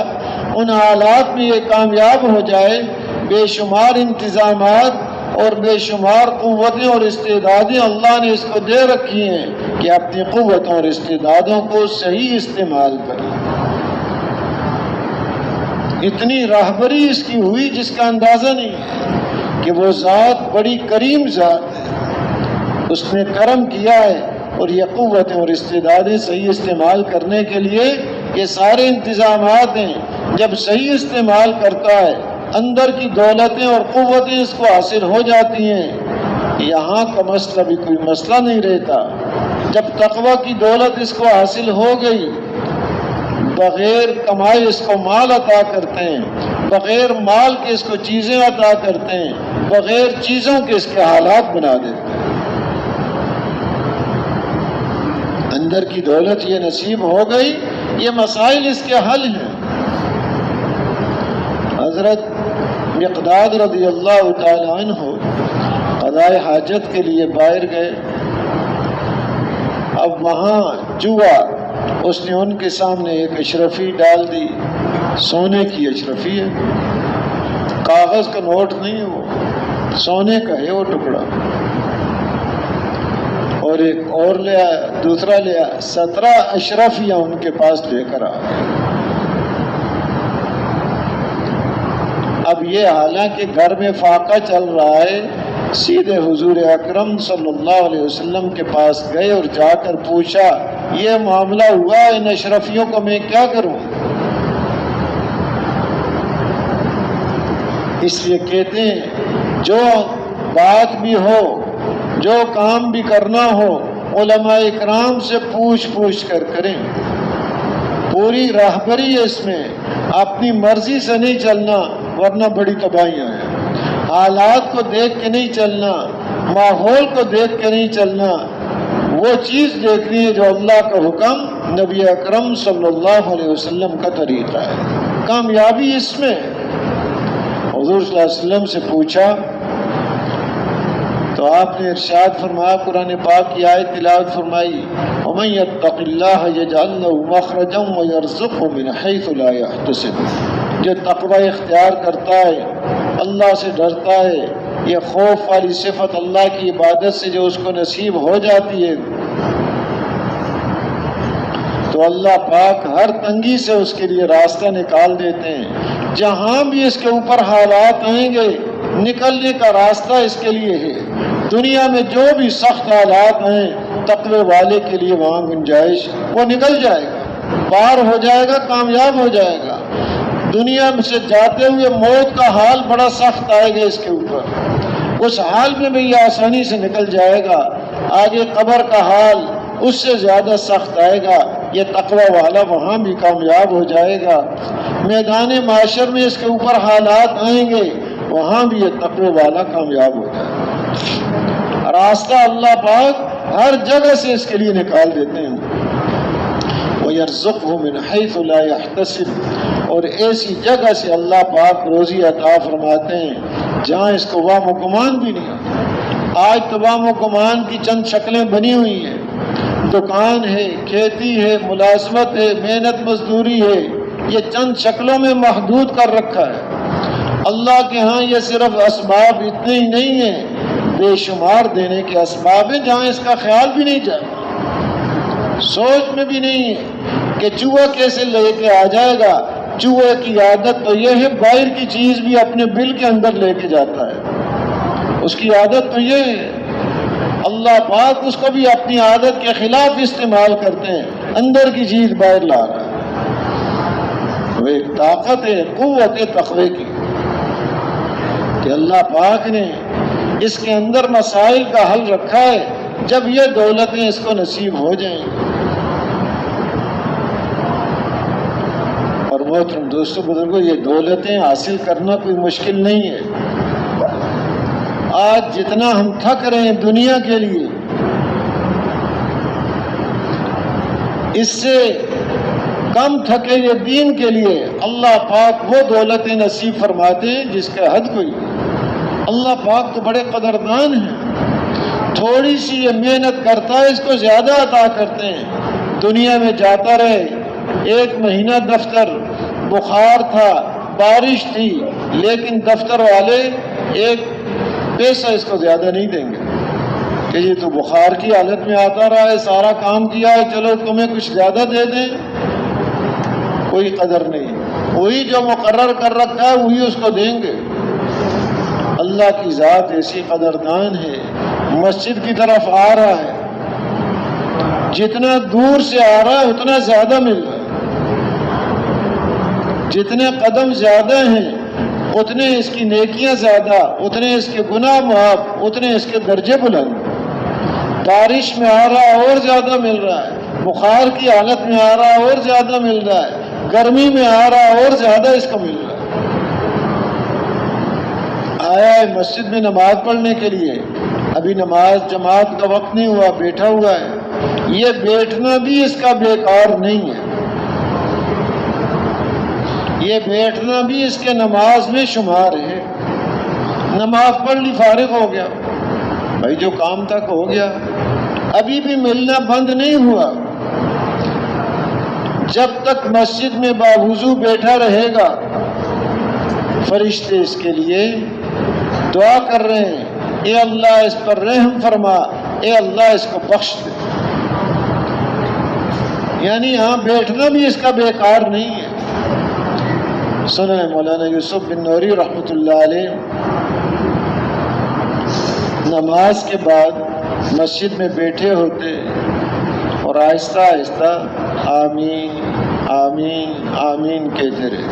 ان حالات میں یہ کامیاب ہو جائے، بے شمار انتظامات اور بے شمار قوتیں اور استعدادیں اللہ نے اس کو دے رکھی ہیں کہ اپنی قوتوں اور استعدادوں کو صحیح استعمال کریں۔ اتنی راہبری اس کی ہوئی جس کا اندازہ نہیں ہے کہ وہ ذات بڑی کریم ذات ہے، اس نے کرم کیا ہے، اور یہ قوتیں اور استعدادیں صحیح استعمال کرنے کے لیے یہ سارے انتظامات ہیں، جب صحیح استعمال کرتا ہے اندر کی دولتیں اور قوتیں اس کو حاصل ہو جاتی ہیں، یہاں کا مسئلہ بھی کوئی مسئلہ نہیں رہتا۔ جب تقوی کی دولت اس کو حاصل ہو گئی، بغیر کمائے اس کو مال عطا کرتے ہیں، بغیر مال کے اس کو چیزیں عطا کرتے ہیں، بغیر چیزوں کے اس کے حالات بنا دیتے ہیں۔ اندر کی دولت یہ نصیب ہو گئی، یہ مسائل اس کے حل ہیں۔ حضرت مقداد رضی اللہ تعالی عنہ قضاء حاجت کے لیے باہر گئے۔ اب وہاں جوا، اس نے ان کے سامنے ایک اشرفی ڈال دی، سونے کی اشرفی ہے، کاغذ کا نوٹ نہیں ہے، وہ سونے کا ہے وہ ٹکڑا، اور ایک اور لے آیا، دوسرا لے آیا، 17 اشرفیاں ان کے پاس لے کر آ گئے۔ اب یہ حالانکہ گھر میں فاقہ چل رہا ہے، سیدھے حضور اکرم صلی اللہ علیہ وسلم کے پاس گئے اور جا کر پوچھا یہ معاملہ ہوا، ان اشرفیوں کو میں کیا کروں؟ اس لیے کہتے ہیں جو بات بھی ہو، جو کام بھی کرنا ہو، علماء اکرام سے پوچھ کر کریں، پوری راہبری ہے اس میں، اپنی مرضی سے نہیں چلنا ورنہ بڑی تباہیاں ہیں، حالات کو دیکھ کے نہیں چلنا، ماحول کو دیکھ کے نہیں چلنا، وہ چیز دیکھنی ہے جو اللہ کا حکم، نبی اکرم صلی اللہ علیہ وسلم کا طریقہ ہے، کامیابی اس میں۔ حضور صلی اللہ علیہ وسلم سے پوچھا تو آپ نے ارشاد فرمایا، قرآن پاک کی آیت تلاوت فرمائی، وَمَن يَتَّقِ اللَّهَ يَجْعَل لَّهُ مَخْرَجًا وَيَرْزُقْهُ مِنْ حَيْثُ لَا يَحْتَسِبُ، جو تقوی اختیار کرتا ہے، اللہ سے ڈرتا ہے، یہ خوف والی صفت اللہ کی عبادت سے جو اس کو نصیب ہو جاتی ہے، تو اللہ پاک ہر تنگی سے اس کے لیے راستہ نکال دیتے ہیں، جہاں بھی اس کے اوپر حالات آئیں گے نکلنے کا راستہ اس کے لیے ہے، دنیا میں جو بھی سخت حالات ہیں تقوی والے کے لیے وہاں گنجائش، وہ نکل جائے گا، پار ہو جائے گا، کامیاب ہو جائے گا۔ دنیا میں سے جاتے ہوئے موت کا حال بڑا سخت آئے گا اس کے اوپر، اس حال میں بھی یہ آسانی سے نکل جائے گا، آگے قبر کا حال اس سے زیادہ سخت آئے گا، یہ تقوی والا وہاں بھی کامیاب ہو جائے گا، میدان معاشر میں اس کے اوپر حالات آئیں گے وہاں بھی یہ تقوی والا کامیاب ہو جائے گا، راستہ اللہ پاک ہر جگہ سے اس کے لیے نکال دیتے ہیں۔ وَيَرْزُقْهُ مِنْ حَيْثُ لَا يَحْتَسِبُ، اور ایسی جگہ سے اللہ پاک روزی عطا فرماتے ہیں جہاں اس کو وہم و گمان بھی نہیں ہوتا۔ آج تو وہم و گمان کی چند شکلیں بنی ہوئی ہیں، دکان ہے، کھیتی ہے، ملازمت ہے، محنت مزدوری ہے، یہ چند شکلوں میں محدود کر رکھا ہے۔ اللہ کے ہاں یہ صرف اسباب اتنے ہی نہیں ہیں، بے شمار دینے کے اسباب ہیں جہاں اس کا خیال بھی نہیں جاتا، سوچ میں بھی نہیں ہے کہ چوہا کیسے لے کے آ جائے گا۔ چوہے کی عادت تو یہ ہے باہر کی چیز بھی اپنے بل کے اندر لے کے جاتا ہے، اس کی عادت تو یہ ہے۔ اللہ پاک اس کو بھی اپنی عادت کے خلاف استعمال کرتے ہیں، اندر کی چیز باہر لا رہا ہے۔ وہ ایک طاقت ہے، قوت تقوی کی، کہ اللہ پاک نے اس کے اندر مسائل کا حل رکھا ہے، جب یہ دولتیں اس کو نصیب ہو جائیں۔ اور محترم دوستو بزرگوں، یہ دولتیں حاصل کرنا کوئی مشکل نہیں ہے۔ آج جتنا ہم تھک رہے ہیں دنیا کے لیے، اس سے کم تھکے یہ دین کے لیے اللہ پاک وہ دولتیں نصیب فرماتے ہیں جس کا حد کوئی۔ اللہ پاک تو بڑے قدردان ہیں، تھوڑی سی یہ محنت کرتا ہے اس کو زیادہ عطا کرتے ہیں۔ دنیا میں جاتا رہے، 1 مہینہ دفتر، بخار تھا، بارش تھی، لیکن دفتر والے ایک پیسہ اس کو زیادہ نہیں دیں گے کہ یہ تو بخار کی حالت میں آتا رہا ہے، سارا کام کیا ہے، چلو تمہیں کچھ زیادہ دے دیں، کوئی قدر نہیں، وہی جو مقرر کر رکھا ہے وہی اس کو دیں گے۔ اللہ کی ذات ایسی قدردان ہے، مسجد کی طرف آ رہا ہے، جتنا دور سے آ رہا ہے اتنا زیادہ مل رہا ہے، جتنے قدم زیادہ ہیں اتنے اس کی نیکیاں زیادہ، اتنے اس کے گناہ معاف، اتنے اس کے درجے بلند۔ بارش میں آ رہا ہے اور زیادہ مل رہا ہے، بخار کی حالت میں آ رہا ہے اور زیادہ مل رہا ہے، گرمی میں آ رہا ہے اور زیادہ اس کو مل رہا ہے۔ آیا ہے مسجد میں نماز پڑھنے کے لیے، ابھی نماز جماعت کا وقت نہیں ہوا، بیٹھا ہوا ہے، یہ بیٹھنا بھی اس کا بیکار نہیں ہے، یہ بیٹھنا بھی اس کے نماز میں شمار ہے۔ نماز پڑھ لی، فارغ ہو گیا، بھائی جو کام تک ہو گیا، ابھی بھی ملنا بند نہیں ہوا۔ جب تک مسجد میں باوضو بیٹھا رہے گا، فرشتے اس کے لیے دعا کر رہے ہیں، اے اللہ اس پر رحم فرما، اے اللہ اس کو بخش دے۔ یعنی یہاں بیٹھنا بھی اس کا بیکار نہیں ہے۔ سنیں مولانا یوسف بن نوری رحمۃ اللہ علیہ نماز کے بعد مسجد میں بیٹھے ہوتے اور آہستہ آہستہ آمین آمین آمین کہتے رہے۔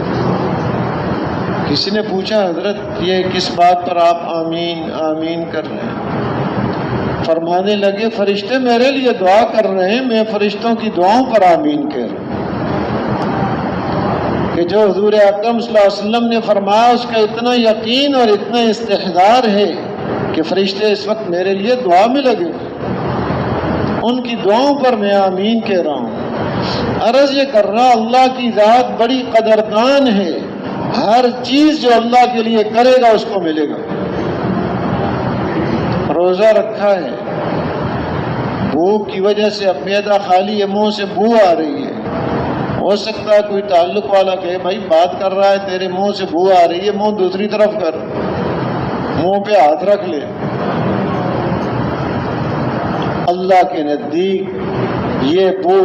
کسی نے پوچھا حضرت یہ کس بات پر آپ آمین آمین کر رہے ہیں؟ فرمانے لگے فرشتے میرے لیے دعا کر رہے ہیں، میں فرشتوں کی دعاؤں پر آمین کہہ رہا ہوں، کہ جو حضور اکرم صلی اللہ علیہ وسلم نے فرمایا اس کا اتنا یقین اور اتنا استحضار ہے کہ فرشتے اس وقت میرے لیے دعا میں لگے ہوئے، ان کی دعاؤں پر میں آمین کہہ رہا ہوں۔ عرض یہ کر رہا اللہ کی ذات بڑی قدردان ہے، ہر چیز جو اللہ کے لیے کرے گا اس کو ملے گا۔ روزہ رکھا ہے، بھوک کی وجہ سے اب معدہ خالی ہے، منہ سے بو آ رہی ہے، ہو سکتا ہے کوئی تعلق والا کہے بھائی بات کر رہا ہے تیرے منہ سے بو آ رہی ہے، منہ دوسری طرف کر، منہ پہ ہاتھ رکھ لے۔ اللہ کے نزدیک یہ بو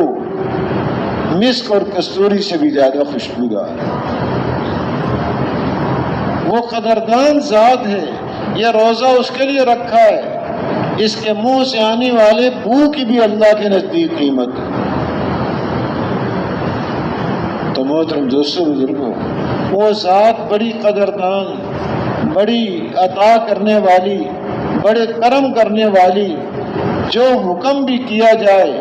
مسک اور کستوری سے بھی زیادہ خوشبودار ہے۔ وہ قدردان ذات ہے، یہ روزہ اس کے لیے رکھا ہے، اس کے منہ سے آنے والے بو کی بھی اللہ کے نزدیک قیمت ہے۔ تو محترم دوستو بزرگوں، وہ ذات بڑی قدردان، بڑی عطا کرنے والی، بڑے کرم کرنے والی، جو حکم بھی کیا جائے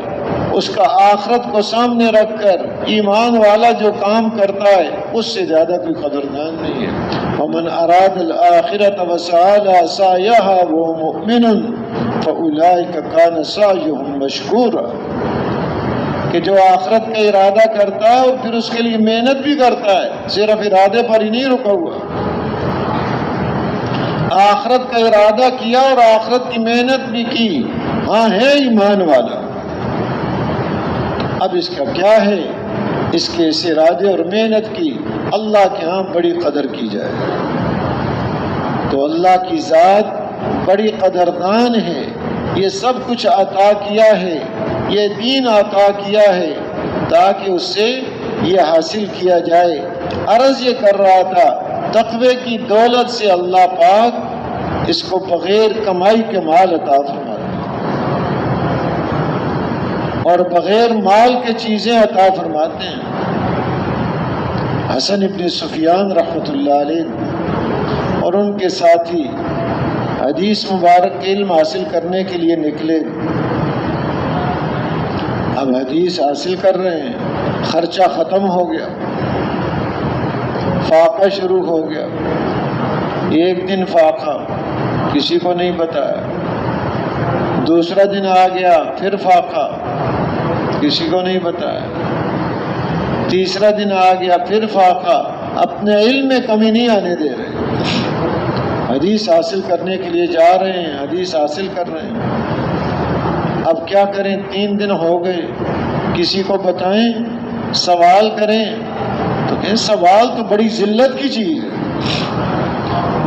اس کا آخرت کو سامنے رکھ کر ایمان والا جو کام کرتا ہے اس سے زیادہ کوئی قدردان نہیں ہے۔ وَمَنْ أَرَادَ الْآخِرَةَ وَسَعَى لَهَا سَعْيَهَا وَهُوَ مُؤْمِنٌ فَأُولَٰئِكَ كَانَ سَعْيُهُمْ مَشْكُورًا، کہ جو آخرت کا ارادہ کرتا ہے اور پھر اس کے لیے محنت بھی کرتا ہے، صرف ارادے پر ہی نہیں رکا ہوا، آخرت کا ارادہ کیا اور آخرت کی محنت بھی کی، ہاں ہے ایمان والا۔ اب اس کا کیا ہے؟ اس کے اس ارادے اور محنت کی اللہ کے ہاں بڑی قدر کی جائے۔ تو اللہ کی ذات بڑی قدردان ہے، یہ سب کچھ عطا کیا ہے، یہ دین عطا کیا ہے تاکہ اس سے یہ حاصل کیا جائے۔ عرض یہ کر رہا تھا تقوی کی دولت سے اللہ پاک اس کو بغیر کمائی کے مال عطا فرماتا ہے اور بغیر مال کے چیزیں عطا فرماتے ہیں۔ حسن ابن سفیان رحمۃ اللہ علیہ اور ان کے ساتھی حدیث مبارک کے علم حاصل کرنے کے لیے نکلے۔ اب حدیث حاصل کر رہے ہیں، خرچہ ختم ہو گیا، فاقہ شروع ہو گیا۔ ایک دن فاقہ کسی کو نہیں بتایا، دوسرا دن آ گیا پھر فاقہ کسی کو نہیں بتایا، تیسرا دن آ گیا پھر فاقہ، اپنے علم میں کمی نہیں آنے دے رہے، حدیث حاصل کرنے کے لیے جا رہے ہیں، حدیث حاصل کر رہے ہیں۔ اب کیا کریں، 3 دن ہو گئے، کسی کو بتائیں، سوال کریں تو کہیں سوال تو بڑی ذلت کی چیز ہے،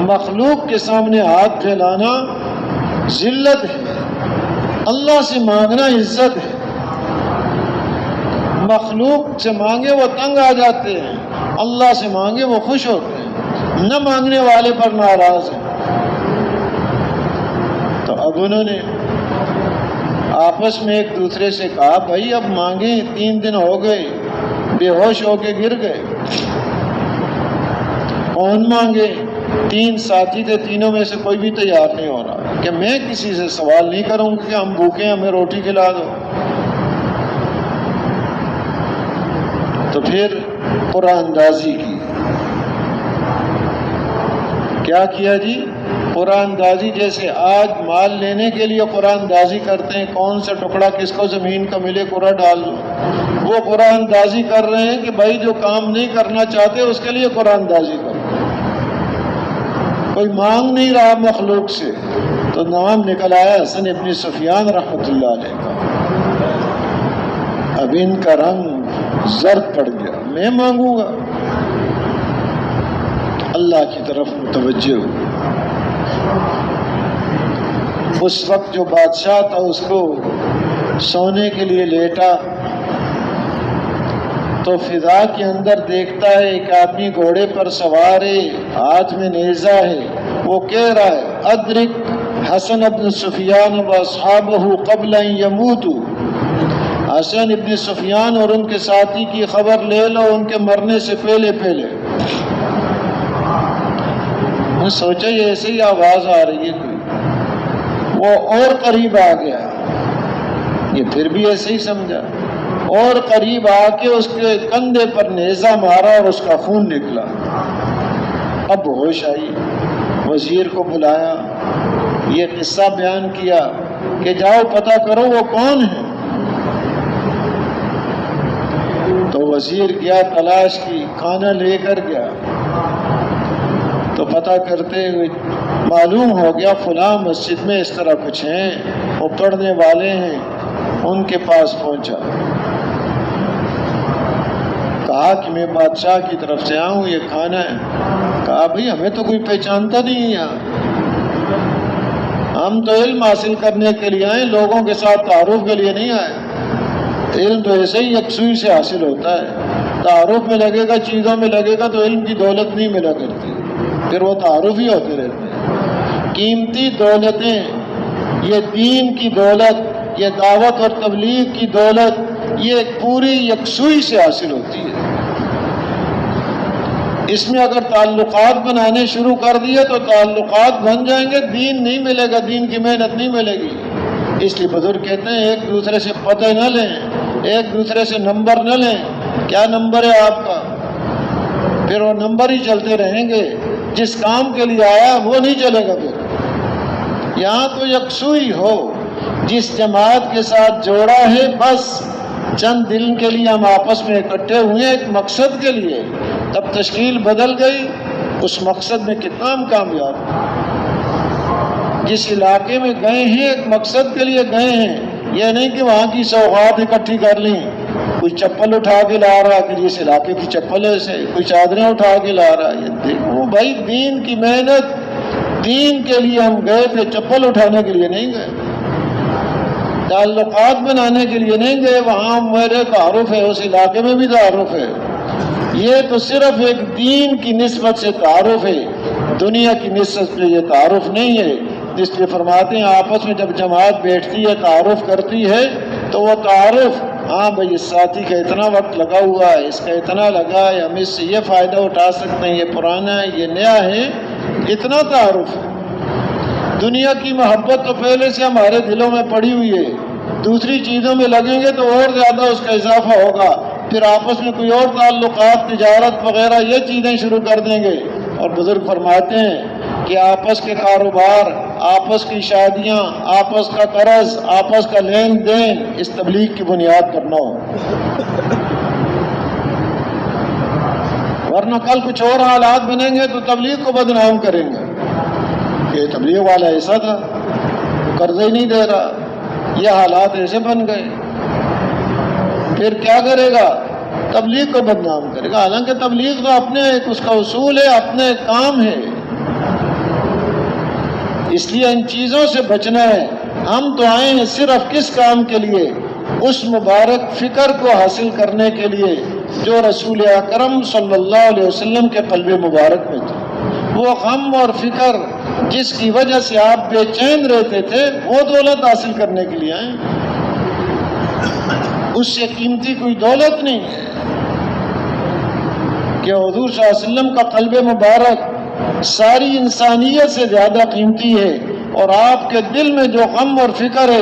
مخلوق کے سامنے ہاتھ پھیلانا ذلت ہے، اللہ سے مانگنا عزت ہے۔ مخلوق سے مانگے وہ تنگ آ جاتے ہیں، اللہ سے مانگے وہ خوش ہوتے ہیں، نہ مانگنے والے پر ناراض ہیں۔ تو اب انہوں نے آپس میں ایک دوسرے سے کہا بھائی اب مانگیں، 3 دن ہو گئے، بے ہوش ہو کے گر گئے، کون مانگے؟ 3 ساتھی تھے، تینوں میں سے کوئی بھی تیار نہیں ہو رہا کہ میں کسی سے سوال نہیں کروں گا کہ ہم بھوکے ہیں ہمیں روٹی کھلا دو۔ تو پھر قرآن اندازی کی، کیا کیا جی؟ قرآن دازی جیسے آج مال لینے کے لیے قرآن دازی کرتے ہیں، کون سا ٹکڑا کس کو زمین کا ملے قرآ ڈال لو، وہ قرآن دازی کر رہے ہیں کہ بھائی جو کام نہیں کرنا چاہتے اس کے لیے قرآن دازی کرو، کوئی مانگ نہیں رہا مخلوق سے۔ تو نام نکل آیا حسن ابن سفیان رحمۃ اللہ علیہ کا۔ اب ان کا رنگ زرد پڑ گیا، میں مانگوں گا، اللہ کی طرف متوجہ ہو۔ اس وقت جو بادشاہ تھا اس کو سونے کے لیے لیٹا تو فضا کے اندر دیکھتا ہے ایک آدمی گھوڑے پر سوار ہے، ہاتھ میں نیزہ ہے، وہ کہہ رہا ہے ادرک حسن ابن سفیان واصحابہ قبل ان یموتوا، حسن ابن سفیان اور ان کے ساتھی کی خبر لے لو ان کے مرنے سے پہلے پہلے۔ میں سوچا یہ ایسے ہی آواز آ رہی ہے کوئی، وہ اور قریب آ گیا، یہ پھر بھی ایسے ہی سمجھا، اور قریب آ کے اس کے کندھے پر نیزہ مارا اور اس کا خون نکلا۔ اب ہوش آئی، وزیر کو بلایا، یہ قصہ بیان کیا کہ جاؤ پتہ کرو وہ کون ہے۔ تو وزیر گیا، تلاش کی، کھانا لے کر گیا، تو پتہ کرتے ہوئے معلوم ہو گیا فلاں مسجد میں اس طرح کچھ ہیں، وہ پڑھنے والے ہیں، ان کے پاس پہنچا، کہا کہ میں بادشاہ کی طرف سے آؤں، یہ کھانا ہے۔ کہا بھئی ہمیں تو کوئی پہچانتا نہیں ہے یہاں، ہم تو علم حاصل کرنے کے لیے آئے، لوگوں کے ساتھ تعارف کے لیے نہیں آئے، علم تو ایسے ہی یکسوئی سے حاصل ہوتا ہے، تعارف میں لگے گا، چیزوں میں لگے گا تو علم کی دولت نہیں ملا کرتی، پھر وہ تعارف ہی ہوتے رہتے ہیں۔ قیمتی دولتیں، یہ دین کی دولت، یہ دعوت اور تبلیغ کی دولت، یہ پوری یکسوئی سے حاصل ہوتی ہے۔ اس میں اگر تعلقات بنانے شروع کر دیے تو تعلقات بن جائیں گے، دین نہیں ملے گا، دین کی محنت نہیں ملے گی۔ اس لیے بزرگ کہتے ہیں ایک دوسرے سے پتہ نہ لیں، ایک دوسرے سے نمبر نہ لیں، کیا نمبر ہے آپ کا، پھر وہ نمبر ہی چلتے رہیں گے، جس کام کے لیے آیا وہ نہیں چلے گا۔ پھر یہاں تو یکسوئی ہو، جس جماعت کے ساتھ جوڑا ہے، بس چند دن کے لیے ہم آپس میں اکٹھے ہوئے ایک مقصد کے لیے، تب تشکیل بدل گئی، اس مقصد میں کتنا ہم کامیاب ہیں۔ جس علاقے میں گئے ہیں ایک مقصد کے لیے گئے ہیں، یہ نہیں کہ وہاں کی سوغات اکٹھی کر لیں، کوئی چپل اٹھا کے لا رہا کہ اس علاقے کی چپل ہے سے، کوئی چادریں اٹھا کے لا رہا، یہ دیکھو بھائی دین کی محنت، دین کے لیے ہم گئے تھے، چپل اٹھانے کے لیے نہیں گئے، تعلقات بنانے کے لیے نہیں گئے، وہاں میرے تعارف ہے، اس علاقے میں بھی تعارف ہے، یہ تو صرف ایک دین کی نسبت سے تعارف ہے، دنیا کی نسبت سے یہ تعارف نہیں ہے۔ اس لیے فرماتے ہیں آپس میں جب جماعت بیٹھتی ہے تعارف کرتی ہے تو وہ تعارف، ہاں بھائی اس ساتھی کا اتنا وقت لگا ہوا ہے، اس کا اتنا لگا ہے، ہم اس سے یہ فائدہ اٹھا سکتے ہیں، یہ پرانا ہے، یہ نیا ہے، اتنا تعارف ہے۔ دنیا کی محبت تو پہلے سے ہمارے دلوں میں پڑی ہوئی ہے، دوسری چیزوں میں لگیں گے تو اور زیادہ اس کا اضافہ ہوگا، پھر آپس میں کوئی اور تعلقات، تجارت وغیرہ یہ چیزیں شروع کر دیں گے۔ اور بزرگ فرماتے ہیں کہ آپس کے کاروبار، آپس کی شادیاں، آپس کا قرض، آپس کا لین دین اس تبلیغ کی بنیاد پر نہ ہو، ورنہ کل کچھ اور حالات بنیں گے تو تبلیغ کو بدنام کریں گے، یہ تبلیغ والا ایسا تھا، قرض ہی نہیں دے رہا، یہ حالات ایسے بن گئے، پھر کیا کرے گا؟ تبلیغ کو بدنام کرے گا، حالانکہ تبلیغ تو اپنے ایک اس کا اصول ہے، اپنے کام ہے۔ اس لیے ان چیزوں سے بچنا ہے۔ ہم تو آئے ہیں صرف کس کام کے لیے؟ اس مبارک فکر کو حاصل کرنے کے لیے جو رسول اکرم صلی اللہ علیہ وسلم کے قلب مبارک میں تھا، وہ غم اور فکر جس کی وجہ سے آپ بے چین رہتے تھے، وہ دولت حاصل کرنے کے لیے آئے، اس سے قیمتی کوئی دولت نہیں ہے کہ حضور صلی اللہ علیہ وسلم کا قلب مبارک ساری انسانیت سے زیادہ قیمتی ہے، اور آپ کے دل میں جو غم اور فکر ہے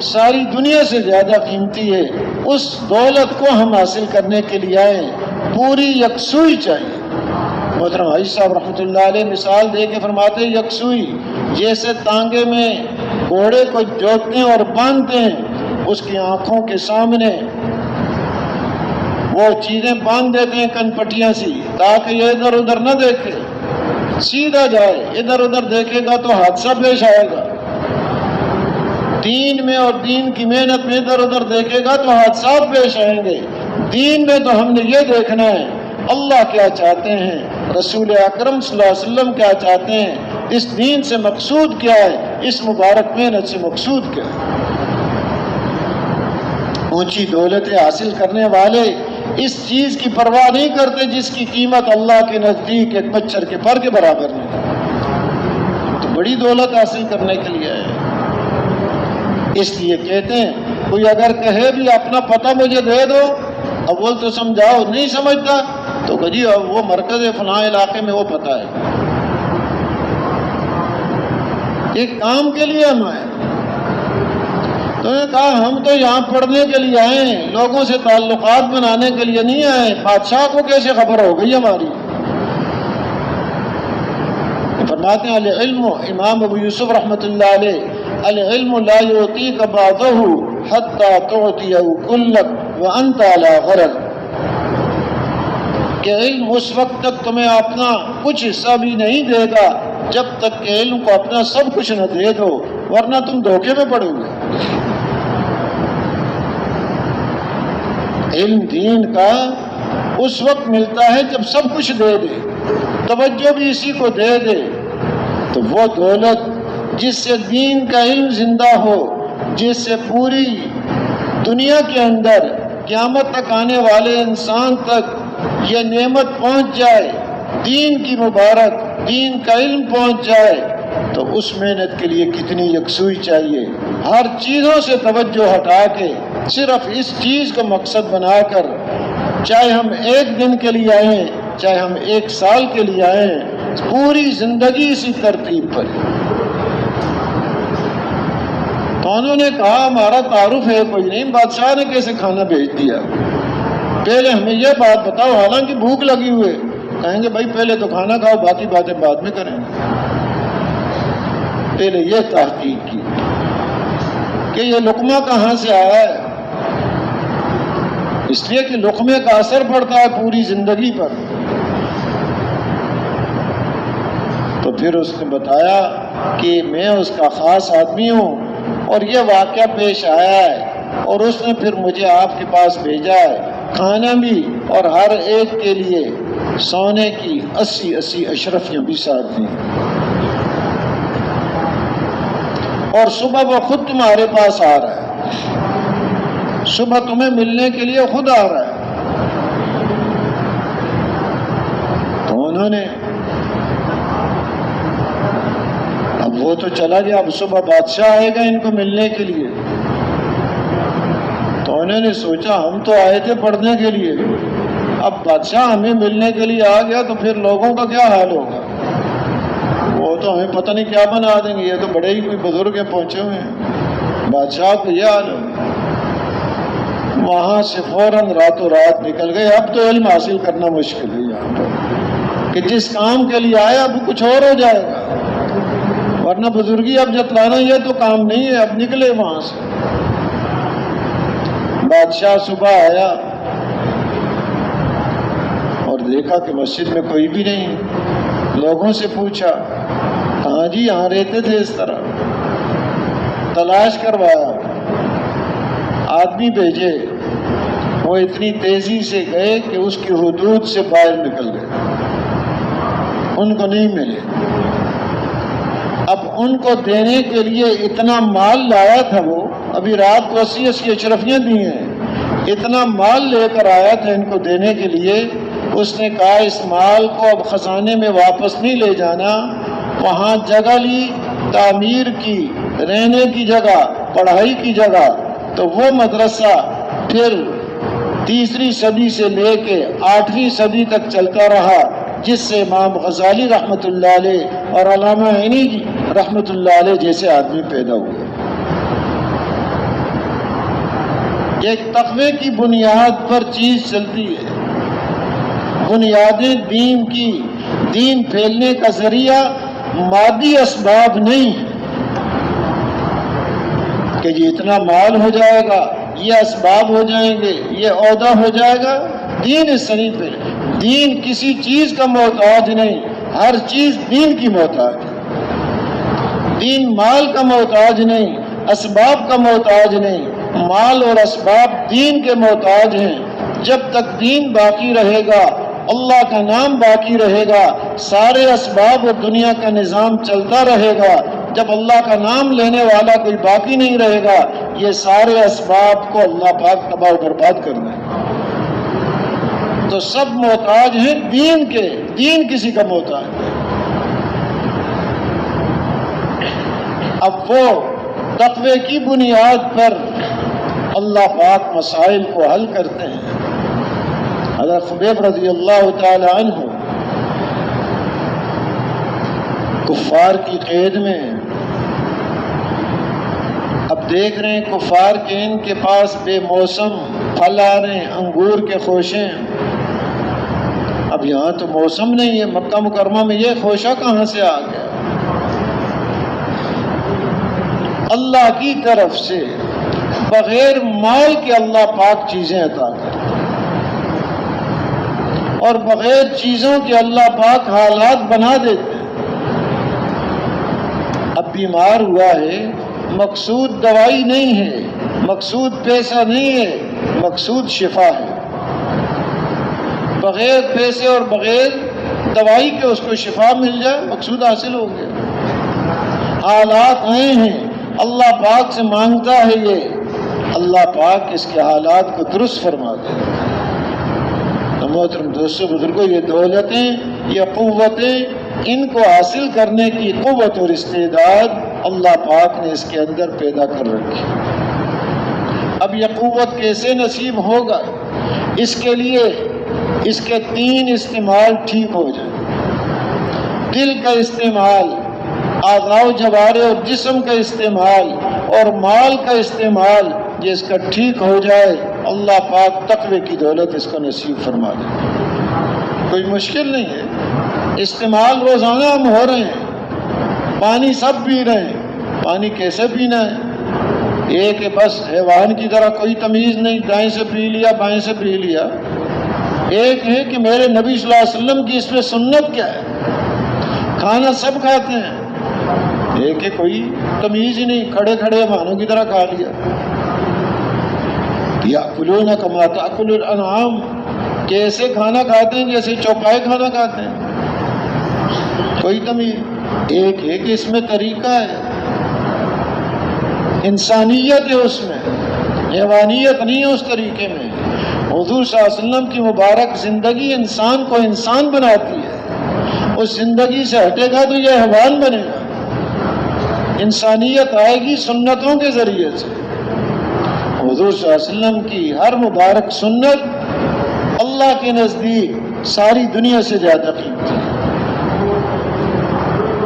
ساری دنیا سے زیادہ قیمتی ہے۔ اس دولت کو ہم حاصل کرنے کے لیے آئے، پوری یکسوئی چاہیے، محترم حاجی صاحب رحمۃ اللہ علیہ مثال دے کے فرماتے ہیں یکسوئی جیسے تانگے میں گھوڑے کو جوتتے ہیں اور باندھتے ہیں، اس کی آنکھوں کے سامنے وہ چیزیں باندھ دیتے ہیں کن پٹیاں سی تاکہ یہ ادھر ادھر نہ دیکھے، سیدھا جائے، ادھر ادھر دیکھے گا تو حادثہ پیش آئے گا۔ دین میں اور دین کی محنت میں ادھر ادھر دیکھے گا تو حادثات پیش آئیں گے۔ دین میں تو ہم نے یہ دیکھنا ہے اللہ کیا چاہتے ہیں، رسول اکرم صلی اللہ علیہ وسلم کیا چاہتے ہیں، اس دین سے مقصود کیا ہے، اس مبارک محنت سے مقصود کیا ہے۔ اونچی دولتیں حاصل کرنے والے اس چیز کی پرواہ نہیں کرتے جس کی قیمت اللہ کے نزدیک ایک مچھر کے پر کے برابر نہیں، تو بڑی دولت حاصل کرنے کے لیے ہے۔ اس لیے کہتے ہیں کوئی اگر کہے بھی اپنا پتہ مجھے دے دو، اول تو سمجھاؤ، نہیں سمجھتا تو جی وہ مرکز فلاں علاقے میں وہ پتہ ہے، ایک کام کے لیے ہم آئے۔ تو نے کہا ہم تو یہاں پڑھنے کے لیے آئے ہیں، لوگوں سے تعلقات بنانے کے لیے نہیں آئے، بادشاہ کو کیسے خبر ہو گئی ہماری؟ فرماتے ہیں العلم، امام ابو یوسف رحمۃ اللہ علیہ، العلم لا یعطیک بعضہ حتی تعطیہ کلک وانت علی غرض، کہ علم اس وقت تک تمہیں اپنا کچھ حصہ بھی نہیں دے گا جب تک کہ علم کو اپنا سب کچھ نہ دے دو، ورنہ تم دھوکے میں پڑو گے۔ علم دین کا اس وقت ملتا ہے جب سب کچھ دے دے، توجہ بھی اسی کو دے دے، تو وہ دولت جس سے دین کا علم زندہ ہو، جس سے پوری دنیا کے اندر قیامت تک آنے والے انسان تک یہ نعمت پہنچ جائے، دین کی مبارک، دین کا علم پہنچ جائے، تو اس محنت کے لیے کتنی یکسوئی چاہیے۔ ہر چیزوں سے توجہ ہٹا کے صرف اس چیز کو مقصد بنا کر، چاہے ہم ایک دن کے لیے آئیں، چاہے ہم ایک سال کے لیے آئیں، پوری زندگی اسی ترتیب پر۔ تو انہوں نے کہا ہمارا تعارف ہے کوئی نہیں، بادشاہ نے کیسے کھانا بھیج دیا؟ پہلے ہمیں یہ بات بتاؤ، حالانکہ بھوک لگی ہوئے۔ کہیں گے بھائی پہلے تو کھانا کھاؤ، باقی باتیں بعد میں کریں گے۔ پہلے یہ تحقیق کی کہ یہ لقمہ کہاں سے آیا ہے، اس لیے کہ لقمے کا اثر پڑتا ہے پوری زندگی پر۔ تو پھر اس نے بتایا کہ میں اس کا خاص آدمی ہوں اور یہ واقعہ پیش آیا ہے، اور اس نے پھر مجھے آپ کے پاس بھیجا ہے، کھانا بھی اور ہر ایک کے لیے سونے کی 80 اشرفیاں بھی ساتھ دیں، اور صبح وہ خود تمہارے پاس آ رہا ہے، صبح تمہیں ملنے کے لیے خود آ رہا ہے۔ تو انہوں نے، اب وہ تو چلا گیا، اب صبح بادشاہ آئے گا ان کو ملنے کے لیے۔ تو انہوں نے سوچا ہم تو آئے تھے پڑھنے کے لیے، اب بادشاہ ہمیں ملنے کے لیے آ گیا تو پھر لوگوں کا کیا حال ہوگا؟ وہ تو ہمیں پتہ نہیں کیا بنا دیں گے، یہ تو بڑے ہی کوئی بزرگ ہیں پہنچے ہوئے ہیں، بادشاہ کو یہ حال ہوگا۔ وہاں سے فوراً راتوں رات نکل گئے۔ اب تو علم حاصل کرنا مشکل ہے یہاں پر، کہ جس کام کے لیے آیا اب کچھ اور ہو جائے گا، ورنہ بزرگی اب جتلانا یہ تو کام نہیں ہے۔ اب نکلے وہاں سے، بادشاہ صبح آیا اور دیکھا کہ مسجد میں کوئی بھی نہیں۔ لوگوں سے پوچھا کہاں جی یہاں رہتے تھے اس طرح، تلاش کروایا، آدمی بھیجے، وہ اتنی تیزی سے گئے کہ اس کی حدود سے باہر نکل گئے، ان کو نہیں ملے۔ اب ان کو دینے کے لیے اتنا مال لایا تھا، وہ ابھی رات کو 80 اشرفیاں دی ہیں، اتنا مال لے کر آیا تھا ان کو دینے کے لیے۔ اس نے کہا اس مال کو اب خزانے میں واپس نہیں لے جانا، وہاں جگہ لی تعمیر کی، رہنے کی جگہ، پڑھائی کی جگہ۔ تو وہ مدرسہ پھر 3 صدی سے لے کے 8ویں صدی تک چلتا رہا، جس سے امام غزالی رحمۃ اللہ علیہ اور علامہ عینی رحمۃ اللہ علیہ جیسے آدمی پیدا ہوئے۔ ایک تقوی کی بنیاد پر چیز چلتی ہے، بنیادیں دین کی دین پھیلنے کا ذریعہ مادی اسباب نہیں ہے کہ یہ اتنا مال ہو جائے گا، یہ اسباب ہو جائیں گے، یہ عہدہ ہو جائے گا۔ دین اس سے نہیں پھیلے۔ دین کسی چیز کا محتاج نہیں، ہر چیز دین کی محتاج ہے۔ دین مال کا محتاج نہیں، اسباب کا محتاج نہیں، مال اور اسباب دین کے محتاج ہیں۔ جب تک دین باقی رہے گا، اللہ کا نام باقی رہے گا، سارے اسباب اور دنیا کا نظام چلتا رہے گا۔ جب اللہ کا نام لینے والا کوئی باقی نہیں رہے گا، یہ سارے اسباب کو اللہ پاک تباہ و برباد کر دیں گے۔ تو سب محتاج ہیں دین کے، دین کسی کا محتاج نہیں۔ اب وہ تقوی کی بنیاد پر اللہ پاک مسائل کو حل کرتے ہیں۔ حضرت خبیب رضی اللہ تعالی عنہ کفار کی قید میں، اب دیکھ رہے ہیں کفار کے ان کے پاس بے موسم پھل آ رہے ہیں، انگور کے خوشے۔ اب یہاں تو موسم نہیں ہے، مکہ مکرمہ میں یہ خوشہ کہاں سے آ گیا؟ اللہ کی طرف سے بغیر مال کے اللہ پاک چیزیں عطا کرتے اور بغیر چیزوں کے اللہ پاک حالات بنا دیتے ہیں۔ اب بیمار ہوا ہے، مقصود دوائی نہیں ہے، مقصود پیسہ نہیں ہے، مقصود شفا ہے۔ بغیر پیسے اور بغیر دوائی کے اس کو شفا مل جائے، مقصود حاصل ہو گیا۔ حالات آئے ہیں، اللہ پاک سے مانگتا ہے یہ، اللہ پاک اس کے حالات کو درست فرما دے۔ تو محترم دوستو بزرگوں، یہ دولتیں، یہ قوتیں، ان کو حاصل کرنے کی قوت اور استعداد اللہ پاک نے اس کے اندر پیدا کر رکھی۔ اب یہ قوت کیسے نصیب ہوگا؟ اس کے لیے اس کے تین استعمال ٹھیک ہو جائیں۔ دل کا استعمال، اعضاء و جوارح اور جسم کا استعمال اور مال کا استعمال، یہ اس کا ٹھیک ہو جائے، اللہ پاک تقوی کی دولت اس کو نصیب فرما دے۔ کوئی مشکل نہیں ہے، استعمال روزانہ ہم ہو رہے ہیں، پانی سب پی رہے ہیں۔ پانی کیسے پینا ہے؟ ایک ہے بس حیوان کی طرح کوئی تمیز نہیں، دائیں سے پی لیا بائیں سے پی لیا۔ ایک ہے کہ میرے نبی صلی اللہ علیہ وسلم کی اس میں سنت کیا ہے، کھانا سب کھاتے ہیں۔ ایک ہے کوئی تمیز ہی نہیں، کھڑے کھڑے مانوں کی طرح کھا لیا۔ یأکلون کما تأکل الانعام، کیسے کھانا کھاتے ہیں جیسے چوپائے کھانا کھاتے ہیں، کوئی تمیز۔ ایک ہے کہ اس میں طریقہ ہے، انسانیت ہے اس میں، حیوانیت نہیں ہے اس طریقے میں۔ حضور صلی اللہ علیہ وسلم کی مبارک زندگی انسان کو انسان بناتی ہے، اس زندگی سے ہٹے گا تو یہ حیوان بنے گا۔ انسانیت آئے گی سنتوں کے ذریعے سے۔ حضور صلی اللہ علیہ وسلم کی ہر مبارک سنت اللہ کے نزدیک ساری دنیا سے زیادہ قیمتی ہے۔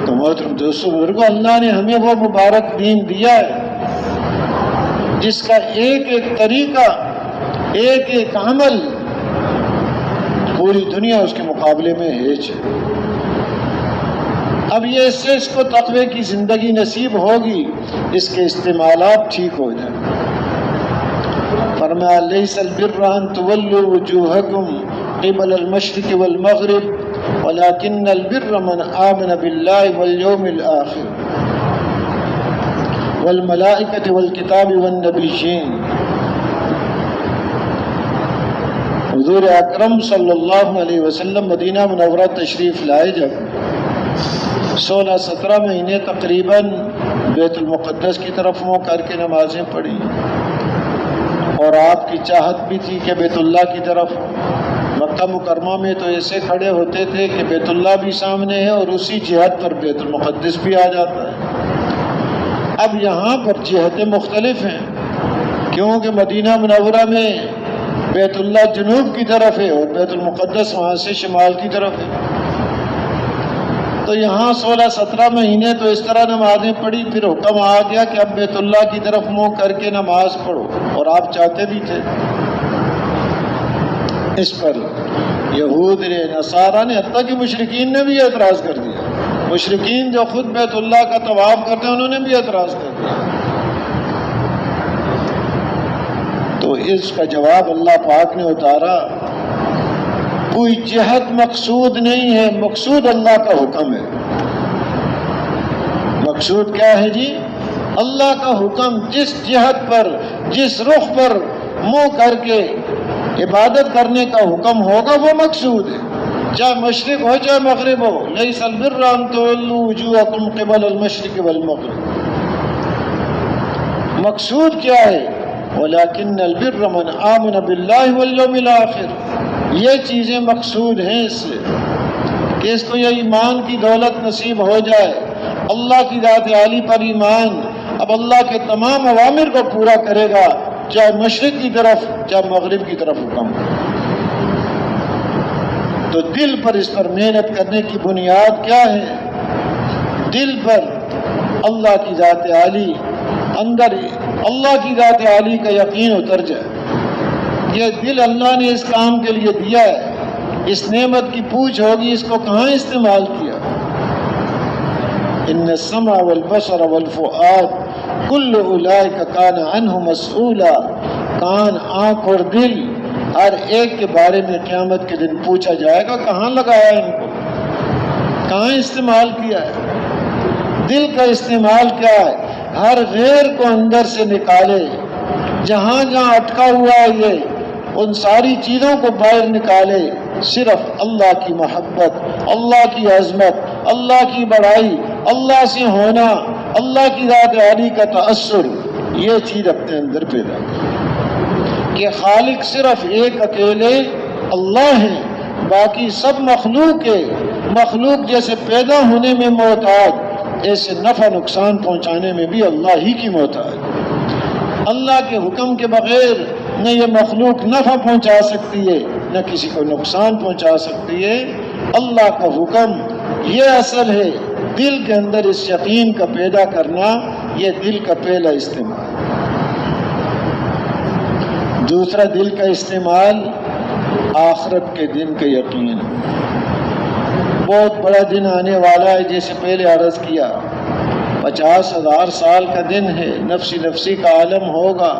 تو محترم دوستو بزرگوں، اللہ نے ہمیں وہ مبارک دین دیا ہے جس کا ایک ایک طریقہ، ایک ایک عمل پوری دنیا اس کے مقابلے میں ہیچ ہے۔ اب یہ اس سے اس کو تقوی کی زندگی نصیب ہوگی، اس کے استعمالات ٹھیک ہو جائیں۔ فرمایا لیس البر ان تولوا وجوہکم قبل المشرق والمغرب ولكن البر من آمن بالله واليوم الآخر والملائکۃ والکتاب والنبیین۔ حضور اکرم صلی اللہ علیہ وسلم مدینہ منورہ تشریف لائے، جب 16-17 مہینے تقریباً بیت المقدس کی طرف منہ کر کے نمازیں پڑھی، اور آپ کی چاہت بھی تھی کہ بیت اللہ کی طرف۔ مکہ مکرمہ میں تو ایسے کھڑے ہوتے تھے کہ بیت اللہ بھی سامنے ہے اور اسی جہت پر بیت المقدس بھی آ جاتا ہے۔ اب یہاں پر جہتیں مختلف ہیں، کیونکہ مدینہ منورہ میں بیت اللہ جنوب کی طرف ہے اور بیت المقدس وہاں سے شمال کی طرف ہے۔ تو یہاں 16-17 مہینے تو اس طرح نمازیں پڑھی، پھر حکم آ گیا کہ اب بیت اللہ کی طرف منہ کر کے نماز پڑھو، اور آپ چاہتے بھی تھے اس پر۔ یہود نے، نصارہ نے، حتیٰ کہ مشرکین نے بھی اعتراض کر دیا. مشرکین جو خود بیت اللہ کا طواف کرتے ہیں انہوں نے بھی اعتراض کر دیا. تو اس کا جواب اللہ پاک نے اتارا، کوئی جہت مقصود نہیں ہے، مقصود اللہ کا حکم ہے. مقصود کیا ہے جی؟ اللہ کا حکم. جس جہت پر، جس رخ پر منہ کر کے عبادت کرنے کا حکم ہوگا وہ مقصود ہے، چاہے مشرق ہو چاہے مغرب ہو. لیس البر ان تولوا وجوہکم قبل المشرق والمغرب. مقصود کیا ہے؟ ولکن البر من آمن باللہ والیوم الآخر. یہ چیزیں مقصود ہیں اس سے کہ اس کو یہ ایمان کی دولت نصیب ہو جائے، اللہ کی ذات عالی پر ایمان. اب اللہ کے تمام اوامر کو پورا کرے گا، چاہے مشرق کی طرف چاہے مغرب کی طرف حکم. تو دل پر اس پر محنت کرنے کی بنیاد کیا ہے؟ دل پر اللہ کی ذات عالی، اندر اللہ کی ذات عالی کا یقین اتر جائے. یہ دل اللہ نے اس کام کے لیے دیا ہے. اس نعمت کی پوچھ ہوگی اس کو کہاں استعمال کیا. ان السمع والبصر والفؤاد کل اولئک کان عنہ مسئولا. کان، آنکھ اور دل ہر ایک کے بارے میں قیامت کے دن پوچھا جائے گا کہاں لگایا ان کو، کہاں استعمال کیا ہے. دل کا استعمال کیا ہے؟ ہر غیر کو اندر سے نکالے. جہاں جہاں اٹکا ہوا ہے یہ، ان ساری چیزوں کو باہر نکالے. صرف اللہ کی محبت، اللہ کی عظمت، اللہ کی بڑائی، اللہ سے ہونا، اللہ کی ذات عالی کا تأثر، یہ چیز اپنے اندر پیدا کرے کہ خالق صرف ایک اکیلے اللہ ہے، باقی سب مخلوق ہے. مخلوق جیسے پیدا ہونے میں محتاج، ایسے نفع نقصان پہنچانے میں بھی اللہ ہی کی محتاج. اللہ کے حکم کے بغیر نہ یہ مخلوق نفع پہنچا سکتی ہے نہ کسی کو نقصان پہنچا سکتی ہے. اللہ کا حکم یہ اصل ہے. دل کے اندر اس یقین کا پیدا کرنا، یہ دل کا پہلا استعمال. دوسرا دل کا استعمال آخرت کے دن کا یقین. بہت بڑا دن آنے والا ہے، جیسے پہلے عرض کیا، 50,000 سال کا دن ہے. نفسی نفسی کا عالم ہوگا.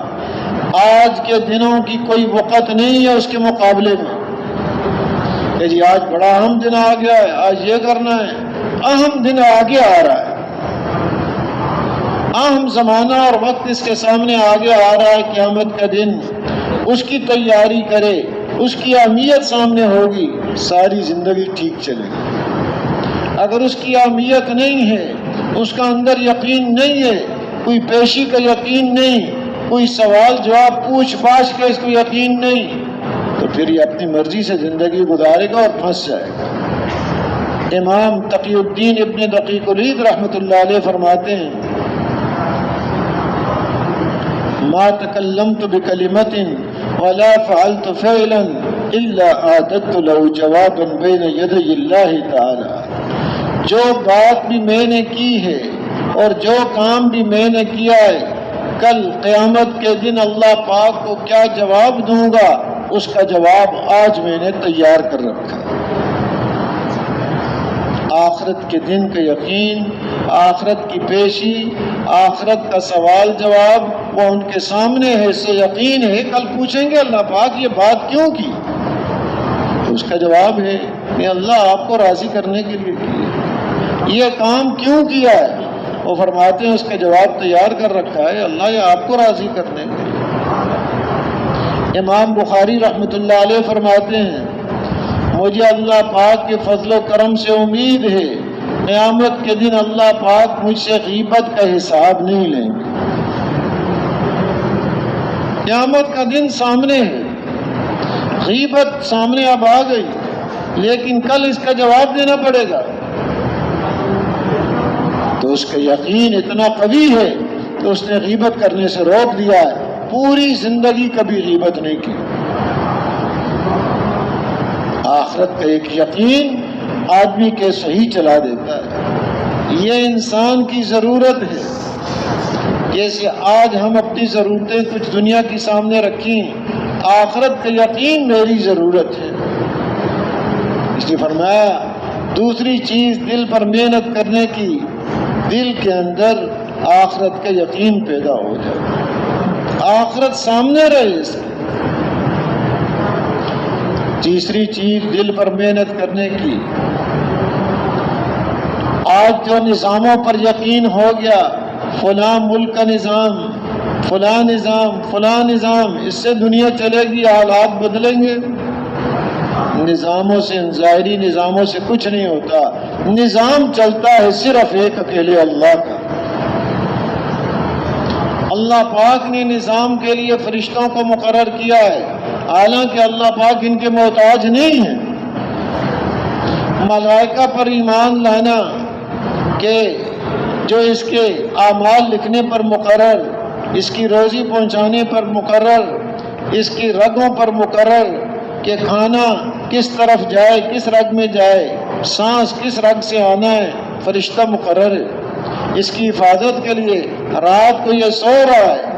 آج کے دنوں کی کوئی وقت نہیں ہے اس کے مقابلے میں کہ جی آج بڑا اہم دن آ گیا ہے، آج یہ کرنا ہے. اہم دن آگے آ رہا ہے، اہم زمانہ اور وقت اس کے سامنے آگے آ رہا ہے. قیامت کا دن، اس کی تیاری کرے، اس کی اہمیت سامنے ہوگی، ساری زندگی ٹھیک چلے گی. اگر اس کی اہمیت نہیں ہے، اس کا اندر یقین نہیں ہے، کوئی پیشی کا یقین نہیں، کوئی سوال جواب پوچھ پاچھ کا اس کو یقین نہیں، تو پھر یہ اپنی مرضی سے زندگی گزارے گا اور پھنس جائے گا. امام تقی الدین ابن دقیق العید رحمۃ اللہ علیہ فرماتے ہیں، ما تکلمت بکلمۃ ولا فعلت فعلا الا اعددت له جوابا بین یدی اللہ تعالی. جو بات بھی میں نے کی ہے اور جو کام بھی میں نے کیا ہے، کل قیامت کے دن اللہ پاک کو کیا جواب دوں گا، اس کا جواب آج میں نے تیار کر رکھا ہے. آخرت کے دن کا یقین، آخرت کی پیشی، آخرت کا سوال جواب وہ ان کے سامنے ہے، سے یقین ہے. کل پوچھیں گے اللہ پاک یہ بات کیوں کی، اس کا جواب ہے کہ اللہ آپ کو راضی کرنے کے لیے کیا. یہ کام کیوں کیا ہے، وہ فرماتے ہیں اس کا جواب تیار کر رکھا ہے، اللہ یہ آپ کو راضی کرنے کے لیے. امام بخاری رحمۃ اللہ علیہ فرماتے ہیں، مجھے اللہ پاک کے فضل و کرم سے امید ہے قیامت کے دن اللہ پاک مجھ سے غیبت کا حساب نہیں لیں گے. قیامت کا دن سامنے ہے، غیبت سامنے اب آ گئی، لیکن کل اس کا جواب دینا پڑے گا. تو اس کا یقین اتنا قوی ہے کہ اس نے غیبت کرنے سے روک دیا ہے. پوری زندگی کبھی غیبت نہیں کی. آخرت کا ایک یقین آدمی کے صحیح چلا دیتا ہے. یہ انسان کی ضرورت ہے. جیسے آج ہم اپنی ضرورتیں کچھ دنیا کے سامنے رکھیں، آخرت کا یقین میری ضرورت ہے. اس نے فرمایا دوسری چیز دل پر محنت کرنے کی، دل کے اندر آخرت کا یقین پیدا ہو جائے، آخرت سامنے رہے اس کے۔ تیسری چیز دل پر محنت کرنے کی، آج جو نظاموں پر یقین ہو گیا، فلاں ملک کا نظام، فلاں نظام، فلاں نظام، اس سے دنیا چلے گی، حالات بدلیں گے۔ نظاموں سے، ظاہری نظاموں سے کچھ نہیں ہوتا، نظام چلتا ہے صرف ایک اکیلے اللہ کا۔ اللہ پاک نے نظام کے لیے فرشتوں کو مقرر کیا ہے، حالانکہ اللہ پاک ان کے محتاج نہیں ہیں۔ ملائکہ پر ایمان لانا کہ جو اس کے اعمال لکھنے پر مقرر، اس کی روزی پہنچانے پر مقرر، اس کی رگوں پر مقرر کہ کھانا کس طرف جائے، کس رگ میں جائے، سانس کس رگ سے آنا ہے، فرشتہ مقرر ہے۔ اس کی حفاظت کے لیے رات کو یہ سو رہا ہے،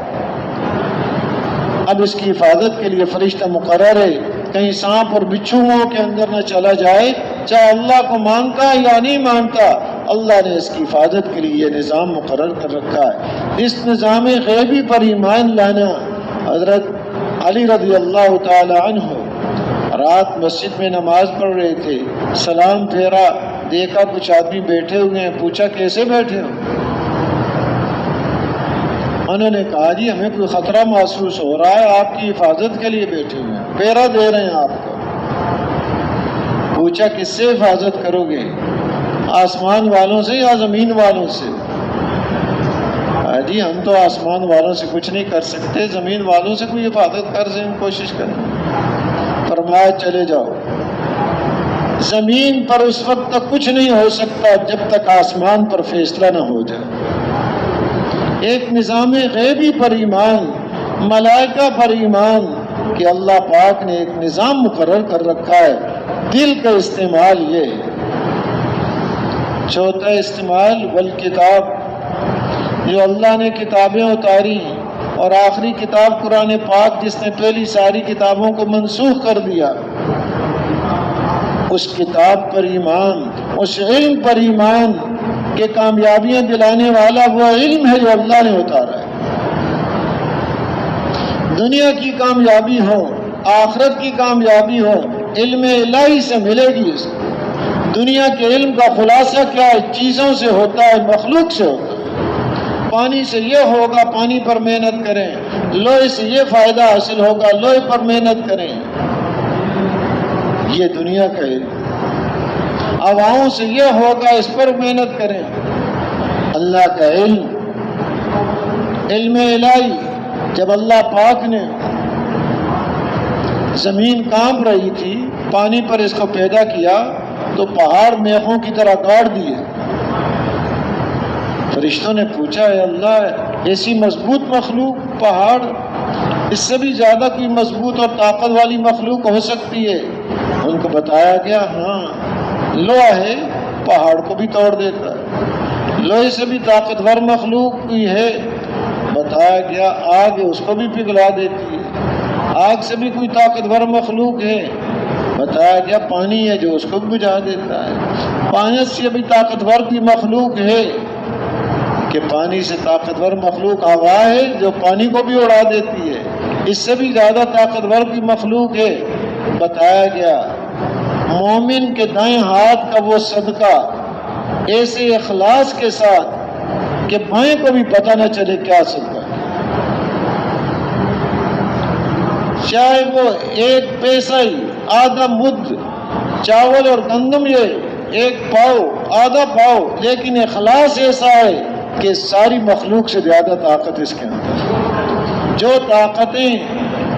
اب اس کی حفاظت کے لیے فرشتہ مقرر ہے، کہیں سانپ اور بچھوؤں کے اندر نہ چلا جائے، چاہے اللہ کو مانتا یا نہیں مانتا، اللہ نے اس کی حفاظت کے لیے یہ نظام مقرر کر رکھا ہے۔ اس نظام غیبی پر ایمان لانا، حضرت علی رضی اللہ تعالی عنہ رات مسجد میں نماز پڑھ رہے تھے، سلام پھیرا، دیکھا کچھ آدمی بیٹھے ہوئے ہیں، پوچھا کیسے بیٹھے ہو؟ انہوں نے کہا جی ہمیں کوئی خطرہ محسوس ہو رہا ہے، آپ کی حفاظت کے لیے بیٹھے ہوئے ہیں، پہرا دے رہے ہیں آپ کو۔ پوچھا کس سے حفاظت کرو گے، آسمان والوں سے یا زمین والوں سے؟ جی ہم تو آسمان والوں سے کچھ نہیں کر سکتے، زمین والوں سے کوئی حفاظت کر سکیں، کوشش کریں۔ فرمایا چلے جاؤ، زمین پر اس وقت تک کچھ نہیں ہو سکتا جب تک آسمان پر فیصلہ نہ ہو جائے۔ ایک نظام غیبی پر ایمان، ملائکہ پر ایمان کہ اللہ پاک نے ایک نظام مقرر کر رکھا ہے، دل کا استعمال یہ ہے۔ چوتھا استعمال والکتاب، جو اللہ نے کتابیں اتاری اور آخری کتاب قرآن پاک جس نے پہلی ساری کتابوں کو منسوخ کر دیا، اس کتاب پر ایمان، اس علم پر ایمان کہ کامیابیاں دلانے والا وہ علم ہے جو اللہ نے اتارا ہے۔ دنیا کی کامیابی ہو، آخرت کی کامیابی ہو، علم الہی سے ملے گی اس کو۔ دنیا کے علم کا خلاصہ کیا ہے؟ چیزوں سے ہوتا ہے، مخلوق سے ہوتا ہے۔ پانی سے یہ ہوگا، پانی پر محنت کریں، لوہے سے یہ فائدہ حاصل ہوگا، لوہے پر محنت کریں، یہ دنیا کا علم۔ ہواؤں سے یہ ہوگا، اس پر محنت کریں۔ اللہ کا علم، علم الہی، جب اللہ پاک نے زمین کانپ رہی تھی، پانی پر اس کو پیدا کیا تو پہاڑ میخوں کی طرح گاڑ دیے۔ فرشتوں نے پوچھا اے اللہ، ایسی مضبوط مخلوق پہاڑ، اس سے بھی زیادہ کوئی مضبوط اور طاقت والی مخلوق ہو سکتی ہے؟ ان کو بتایا گیا ہاں لوہا ہے، پہاڑ کو بھی توڑ دیتا ہے۔ لوہے سے بھی طاقتور مخلوق کوئی ہے؟ بتایا گیا آگ ہے، اس کو بھی پگھلا دیتی ہے۔ آگ سے بھی کوئی طاقتور مخلوق ہے؟ بتایا گیا پانی ہے جو اس کو بھی بجھا دیتا ہے۔ پانی سے بھی طاقتور کی مخلوق ہے کہ پانی سے طاقتور مخلوق ہوا ہے جو پانی کو بھی اڑا دیتی ہے۔ اس سے بھی زیادہ طاقتور کی مخلوق ہے۔ بتایا گیا مومن کے دائیں ہاتھ کا وہ صدقہ ایسے اخلاص کے ساتھ کہ بائیں کو بھی پتہ نہ چلے کیا صدقہ ہے، چاہے وہ ایک پیسہ ہی، آدھا مد چاول اور گندم، یہ ایک پاؤ، آدھا پاؤ، لیکن اخلاص ایسا ہے کہ ساری مخلوق سے زیادہ طاقت اس کے اندر۔ جو طاقتیں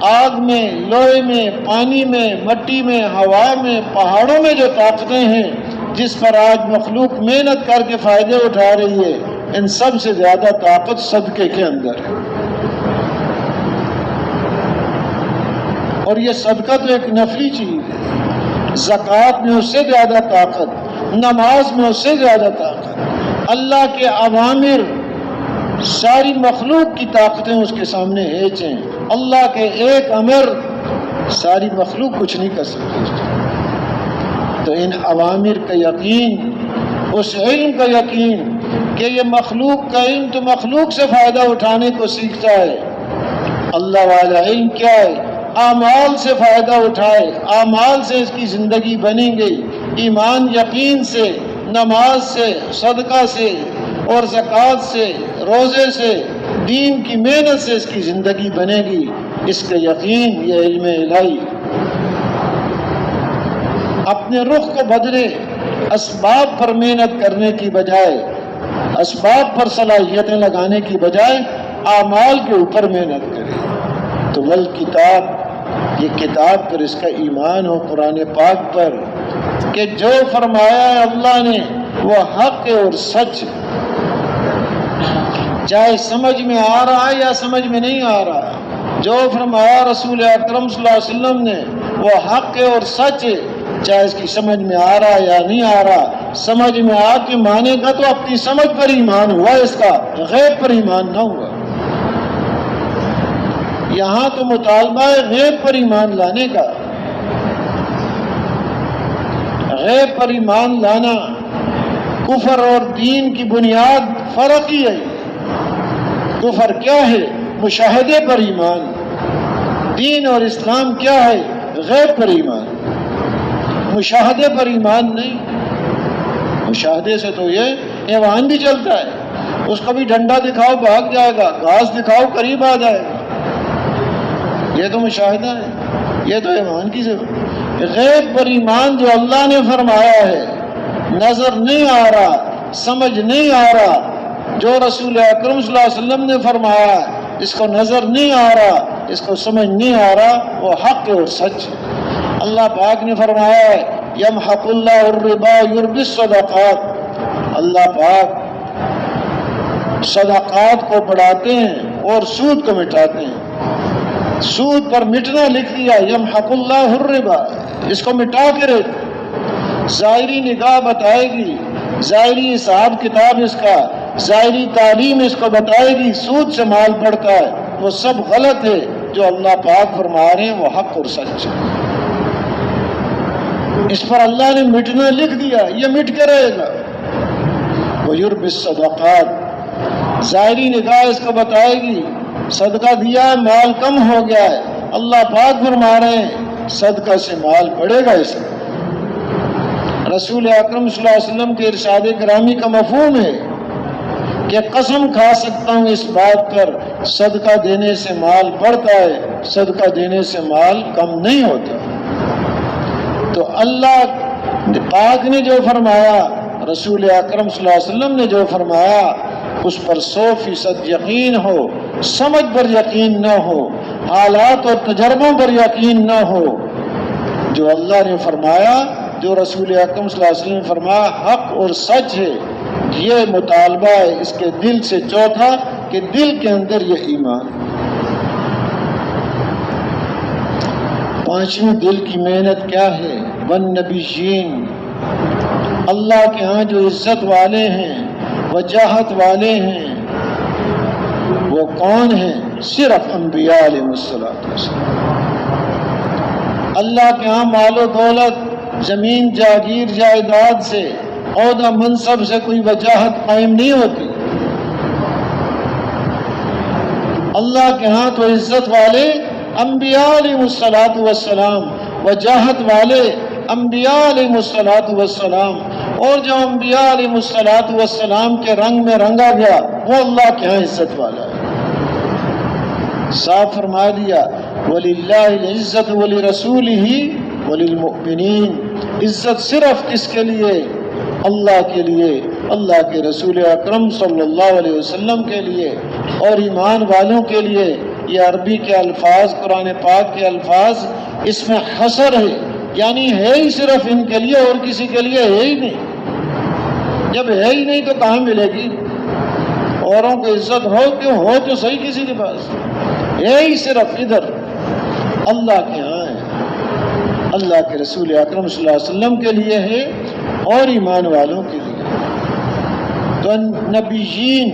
آگ میں، لوہے میں، پانی میں، مٹی میں، ہوا میں، پہاڑوں میں جو طاقتیں ہیں جس پر آج مخلوق محنت کر کے فائدے اٹھا رہی ہے، ان سب سے زیادہ طاقت صدقے کے اندر ہے۔ اور یہ صدقہ تو ایک نفلی چیز ہے، زکوٰۃ میں اس سے زیادہ طاقت، نماز میں اس سے زیادہ طاقت، اللہ کے اوامر، ساری مخلوق کی طاقتیں اس کے سامنے ہیچ ہیں۔ اللہ کے ایک امر، ساری مخلوق کچھ نہیں کر سکتی۔ تو ان اوامر کا یقین، اس علم کا یقین کہ یہ مخلوق کا علم تو مخلوق سے فائدہ اٹھانے کو سیکھتا ہے، اللہ والا علم کیا ہے؟ اعمال سے فائدہ اٹھائے، اعمال سے اس کی زندگی بنیں گی، ایمان یقین سے، نماز سے، صدقہ سے اور زکوٰۃ سے، روزے سے، دین کی محنت سے اس کی زندگی بنے گی۔ اس کا یقین یہ علم الہی اپنے رخ کو بدلے، اسباب پر محنت کرنے کی بجائے، اسباب پر صلاحیتیں لگانے کی بجائے اعمال کے اوپر محنت کرے۔ تو والکتاب، یہ کتاب پر اس کا ایمان ہو، قرآن پاک پر، کہ جو فرمایا ہے اللہ نے وہ حق ہے اور سچ، چاہے سمجھ میں آ رہا ہے یا سمجھ میں نہیں آ رہا، جو فرمایا رسول اکرم صلی اللہ علیہ وسلم نے وہ حق ہے اور سچ ہے، چاہے اس کی سمجھ میں آ رہا ہے یا نہیں آ رہا۔ سمجھ میں آ کے مانے گا تو اپنی سمجھ پر ایمان ہوا، اس کا غیب پر ایمان نہ ہوا۔ یہاں تو مطالبہ ہے غیب پر ایمان لانے کا۔ غیب پر ایمان لانا کفر اور دین کی بنیاد فرق ہی ہے۔ کفر کیا ہے؟ مشاہدے پر ایمان۔ دین اور اسلام کیا ہے؟ غیب پر ایمان، مشاہدے پر ایمان نہیں۔ مشاہدے سے تو یہ حیوان بھی چلتا ہے، اس کو بھی ڈنڈا دکھاؤ بھاگ جائے گا، گھاس دکھاؤ قریب آ جائے گا، یہ تو مشاہدہ ہے، یہ تو حیوان کی ضرورت۔ غیب پر ایمان جو اللہ نے فرمایا ہے، نظر نہیں آ رہا، سمجھ نہیں آ رہا، جو رسول اکرم صلی اللہ علیہ وسلم نے فرمایا ہے اس کو نظر نہیں آ رہا، اس کو سمجھ نہیں آ رہا، وہ حق اور سچ ہے۔ اللہ پاک نے فرمایا ہے یمحق اللہ الربا یربی الصدقات، اللہ پاک صدقات کو بڑھاتے ہیں اور سود کو مٹاتے ہیں۔ سود پر مٹنا لکھ دیا، یمحق اللہ الربا، اس کو مٹا کے رہتے۔ ظاہری نگاہ بتائے گی، ظاہری حساب کتاب اس کا، ظاہری تعلیم اس کو بتائے گی سود سے مال بڑھتا ہے، وہ سب غلط ہے۔ جو اللہ پاک فرما رہے ہیں وہ حق اور سچ ہے۔ اس پر اللہ نے مٹنا لکھ دیا، یہ مٹ کے رہے گا۔ وَيُرْبِ الصَّدَقَاتِ، ظاہری نگاہ اس کو بتائے گی، صدقہ دیا ہے مال کم ہو گیا ہے، اللہ پاک فرما رہے ہیں صدقہ سے مال بڑھے گا۔ اس میں رسول اکرم صلی اللہ علیہ وسلم کے ارشاد گرامی کا مفہوم ہے کہ قسم کھا سکتا ہوں اس بات پر، صدقہ دینے سے مال بڑھتا ہے، صدقہ دینے سے مال کم نہیں ہوتا۔ تو اللہ پاک نے جو فرمایا، رسول اکرم صلی اللہ علیہ وسلم نے جو فرمایا، اس پر 100% یقین ہو، سمجھ پر یقین نہ ہو، حالات اور تجربوں پر یقین نہ ہو۔ جو اللہ نے فرمایا، جو رسول اکرم صلی اللہ علیہ وسلم نے فرمایا حق اور سچ ہے، یہ مطالبہ ہے اس کے دل سے۔ چوتھا کہ دل کے اندر یہ ایمان۔ پانچویں دل کی محنت کیا ہے؟ والنبیین، اللہ کے ہاں جو عزت والے ہیں، وجاہت والے ہیں، وہ کون ہیں؟ صرف انبیاء علیہ السلام۔ اللہ کے ہاں مال و دولت، زمین جاگیر جائیداد سے، عہدہ منصب سے کوئی وجاہت قائم نہیں ہوتی۔ اللہ کے ہاں تو عزت والے انبیاء علیہ السلام، وجاہت والے انبیاء علیہ السلام، اور جو انبیاء علیہ السلام کے رنگ میں رنگا گیا وہ اللہ کے ہاں عزت والا ہے۔ صاف فرما دیا وَلِلَّهِ الْعِزَّةُ وَلِرَسُولِهِ وَلِلْمُؤْمِنِينَ، عزت صرف کس کے لیے؟ اللہ کے لیے، اللہ کے رسول اکرم صلی اللہ علیہ وسلم کے لیے اور ایمان والوں کے لیے۔ یہ عربی کے الفاظ، قرآن پاک کے الفاظ، اس میں حصر ہے، یعنی ہے ہی صرف ان کے لیے، اور کسی کے لیے ہے ہی نہیں۔ جب ہے ہی نہیں تو کہاں ملے گی؟ اوروں کو عزت ہو کہ ہو تو صحیح کسی کے پاس، ہے ہی صرف ادھر اللہ کے ہاں ہے، اللہ کے رسول اکرم صلی اللہ علیہ وسلم کے لیے ہے اور ایمان والوں کے لیے۔ تو نبیین،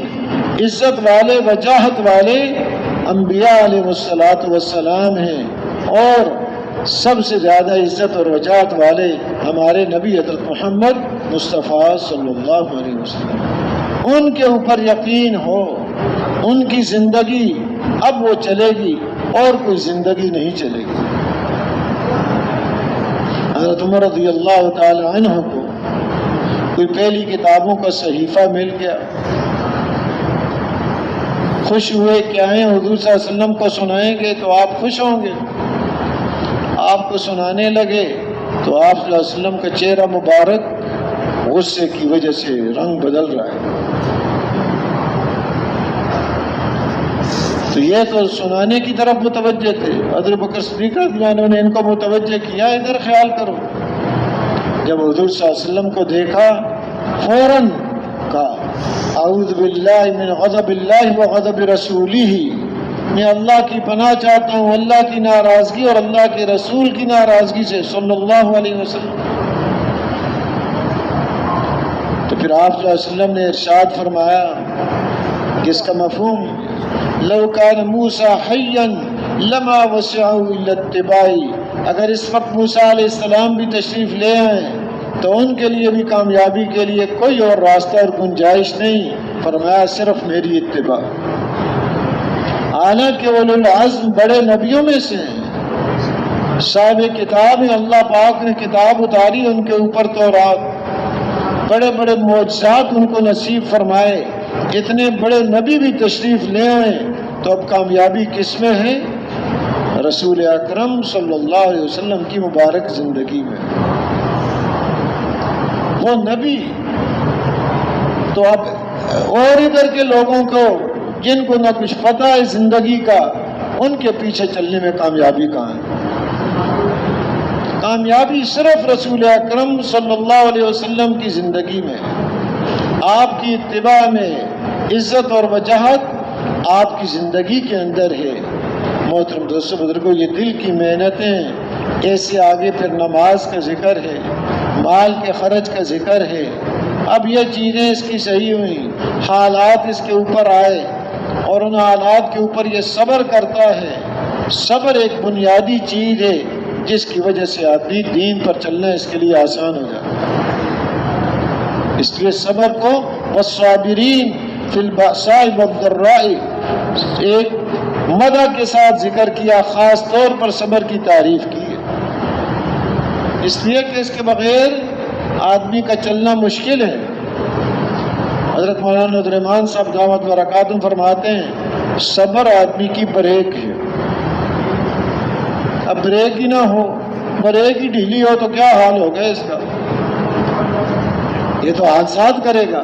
عزت والے، وجاہت والے انبیاء علیہ السلام ہیں، اور سب سے زیادہ عزت اور وجاہت والے ہمارے نبی حضرت محمد مصطفیٰ صلی اللہ علیہ وسلم، ان کے اوپر یقین ہو، ان کی زندگی اب وہ چلے گی اور کوئی زندگی نہیں چلے گی۔ حضرت عمر رضی اللہ تعالی عنہ کو کوئی پہلی کتابوں کا صحیفہ مل گیا، خوش ہوئے کہ آئیں حضور صلی اللہ علیہ وسلم کو سنائیں گے تو آپ خوش ہوں گے۔ آپ کو سنانے لگے تو آپ صلی اللہ علیہ وسلم کا چہرہ مبارک غصے کی وجہ سے رنگ بدل رہا ہے۔ تو یہ تو سنانے کی طرف متوجہ تھے، حضرت بکر صدیق رضی اللہ عنہ نے ان کو متوجہ کیا ادھر خیال کرو۔ جب حضور صلی اللہ علیہ وسلم کو دیکھا فوراً کہا اعوذ باللہ من غضب اللہ و غضب رسولہ، میں اللہ کی پناہ چاہتا ہوں اللہ کی ناراضگی اور اللہ کے رسول کی ناراضگی سے صلی اللہ علیہ وسلم۔ تو پھر آپ صلی اللہ علیہ وسلم نے ارشاد فرمایا کہ اس کا مفہوم لو کان موسیٰ حیا لما وسعہ الا اتباعی، اگر اس وقت موسیٰ علیہ السلام بھی تشریف لے آئیں تو ان کے لیے بھی کامیابی کے لیے کوئی اور راستہ اور گنجائش نہیں، فرمایا صرف میری اتباع۔ حالانکہ اولو العزم بڑے نبیوں میں سے ہیں، صاحب کتاب ہیں، اللہ پاک نے کتاب اتاری ان کے اوپر تورات، بڑے بڑے معجزات ان کو نصیب فرمائے، اتنے بڑے نبی بھی تشریف لے آئیں تو اب کامیابی کس میں ہے؟ رسول اکرم صلی اللہ علیہ وسلم کی مبارک زندگی میں۔ وہ نبی تو اب اور ادھر کے لوگوں کو جن کو نہ کچھ پتہ ہے زندگی کا، ان کے پیچھے چلنے میں کامیابی کہاں ہے؟ کامیابی صرف رسول اکرم صلی اللہ علیہ وسلم کی زندگی میں، آپ کی اتباع میں عزت اور وجاہت آپ کی زندگی کے اندر ہے۔ محترم دوستو بزرگوں، یہ دل کی محنتیں، ایسے آگے پھر نماز کا ذکر ہے، مال کے خرچ کا ذکر ہے۔ اب یہ چیزیں اس کی صحیح ہوئیں، حالات اس کے اوپر آئے اور ان حالات کے اوپر یہ صبر کرتا ہے۔ صبر ایک بنیادی چیز ہے جس کی وجہ سے آدمی دین پر چلنا اس کے لیے آسان ہو جاتا ہے۔ اس لیے صبر کو والصابرین فی البأساء والضراء ایک مدح کے ساتھ ذکر کیا، خاص طور پر صبر کی تعریف کی ہے، اس لیے کہ اس کے بغیر آدمی کا چلنا مشکل ہے۔ حضرت مولانا عبدالرحمن صاحب دامت برکاتہم فرماتے ہیں صبر آدمی کی بریک ہے۔ اب بریک ہی نہ ہو، بریک ہی ڈھیلی ہو تو کیا حال ہوگا اس کا؟ یہ تو حادثات کرے گا۔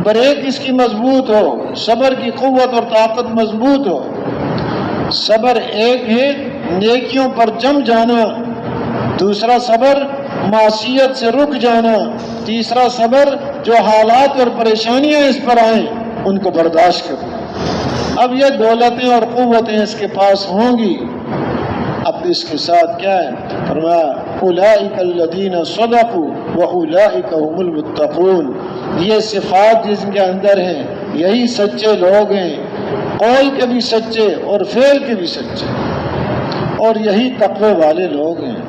بریک اس کی مضبوط ہو، صبر کی قوت اور طاقت مضبوط ہو۔ صبر ایک ہے نیکیوں پر جم جانا، دوسرا صبر معصیت سے رک جانا، تیسرا صبر جو حالات اور پریشانیاں اس پر آئیں ان کو برداشت کرنا۔ اب یہ دولتیں اور قوتیں اس کے پاس ہوں گی، اب اس کے ساتھ کیا ہے؟ فرمایا اولئک الذین صدقوا واولئک هم المتقون، یہ صفات جس کے اندر ہیں یہی سچے لوگ ہیں، قول کے بھی سچے اور فعل کے بھی سچے، اور یہی تقوی والے لوگ ہیں۔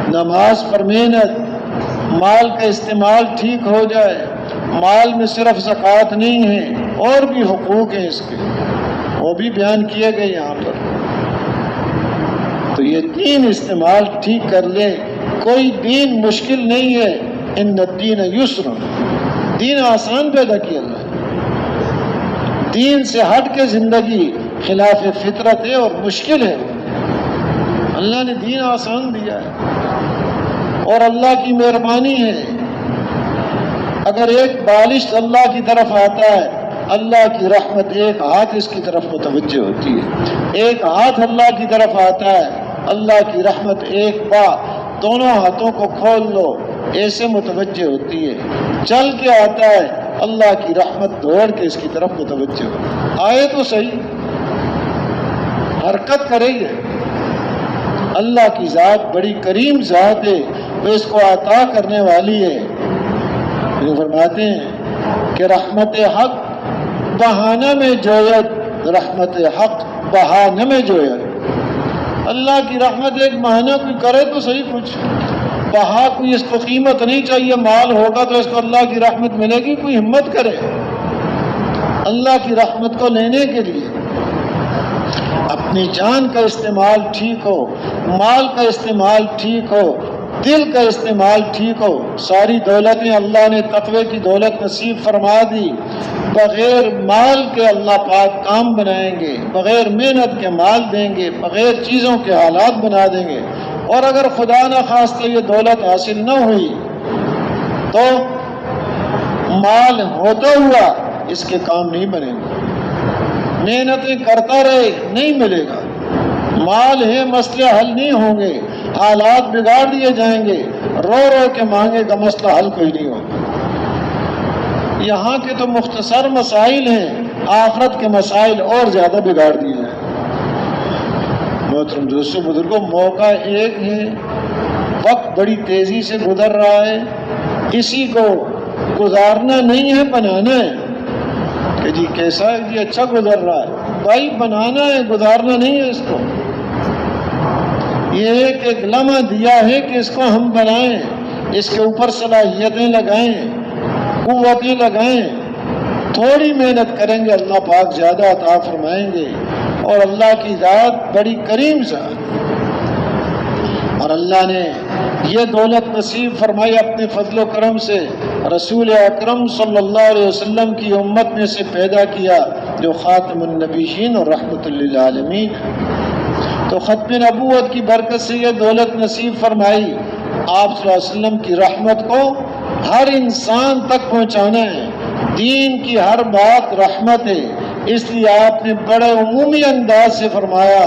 نماز پر محنت، مال کا استعمال ٹھیک ہو جائے، مال میں صرف زکوٰۃ نہیں ہے اور بھی حقوق ہیں اس کے، وہ بھی بیان کیے گئے یہاں پر۔ تو یہ دین استعمال ٹھیک کر لے، کوئی دین مشکل نہیں ہے، ان الدین یسر، دین آسان پیدا کیا اللہ نے۔ دین سے ہٹ کے زندگی خلاف فطرت ہے اور مشکل ہے، اللہ نے دین آسان دیا ہے اور اللہ کی مہربانی ہے۔ اگر ایک بالش اللہ کی طرف آتا ہے، اللہ کی رحمت ایک ہاتھ اس کی طرف متوجہ ہوتی ہے، ایک ہاتھ اللہ کی طرف آتا ہے، اللہ کی رحمت ایک دونوں ہاتھوں کو کھول لو ایسے متوجہ ہوتی ہے، چل کے آتا ہے اللہ کی رحمت دوڑ کے اس کی طرف متوجہ ہوتی ہے۔ آئے تو صحیح، حرکت کرے گی۔ اللہ کی ذات بڑی کریم ذات ہے، وہ اس کو عطا کرنے والی ہے۔ یہ فرماتے ہیں کہ رحمت حق بہانہ میں جوید، رحمت حق بہانہ میں جوید۔ اللہ کی رحمت ایک معنی کوئی کرے تو صحیح کچھ بہا، کوئی اس کو قیمت نہیں چاہیے، مال ہوگا تو اس کو اللہ کی رحمت ملے گی، کوئی ہمت کرے اللہ کی رحمت کو لینے کے لیے۔ اپنی جان کا استعمال ٹھیک ہو، مال کا استعمال ٹھیک ہو، دل کا استعمال ٹھیک ہو۔ ساری دولتیں اللہ نے تقوی کی دولت نصیب فرما دی، بغیر مال کے اللہ پاک کام بنائیں گے، بغیر محنت کے مال دیں گے، بغیر چیزوں کے حالات بنا دیں گے۔ اور اگر خدا نہ خواستہ یہ دولت حاصل نہ ہوئی تو مال ہوتا ہوا اس کے کام نہیں بنے گا، محنتیں کرتا رہے نہیں ملے گا، مال ہے مسئلے حل نہیں ہوں گے، حالات بگاڑ دیے جائیں گے، رو رو کے مانگے گا مسئلہ حل کوئی نہیں ہوگا۔ یہاں کے تو مختصر مسائل ہیں، آخرت کے مسائل اور زیادہ بگاڑ دیے جائیں۔ محترم دوستو بزرگوں، موقع ایک ہے، وقت بڑی تیزی سے گزر رہا ہے، اسی کو گزارنا نہیں ہے، بنانا ہے۔ کہ جی کیسا ہے جی؟ اچھا گزر رہا ہے بھائی، بنانا ہے، گزارنا نہیں ہے اس کو۔ یہ ایک لمحہ دیا ہے کہ اس کو ہم بنائیں، اس کے اوپر صلاحیتیں لگائیں، قوتیں لگائیں، تھوڑی محنت کریں گے اللہ پاک زیادہ عطا فرمائیں گے، اور اللہ کی ذات بڑی کریم ذات، اور اللہ نے یہ دولت نصیب فرمائی اپنے فضل و کرم سے، رسول اکرم صلی اللہ علیہ وسلم کی امت میں سے پیدا کیا جو خاتم النبیین اور رحمت للعالمین۔ تو ختم نبوت کی برکت سے یہ دولت نصیب فرمائی، آپ صلی اللہ علیہ وسلم کی رحمت کو ہر انسان تک پہنچانا ہے۔ دین کی ہر بات رحمت ہے، اس لیے آپ نے بڑے عمومی انداز سے فرمایا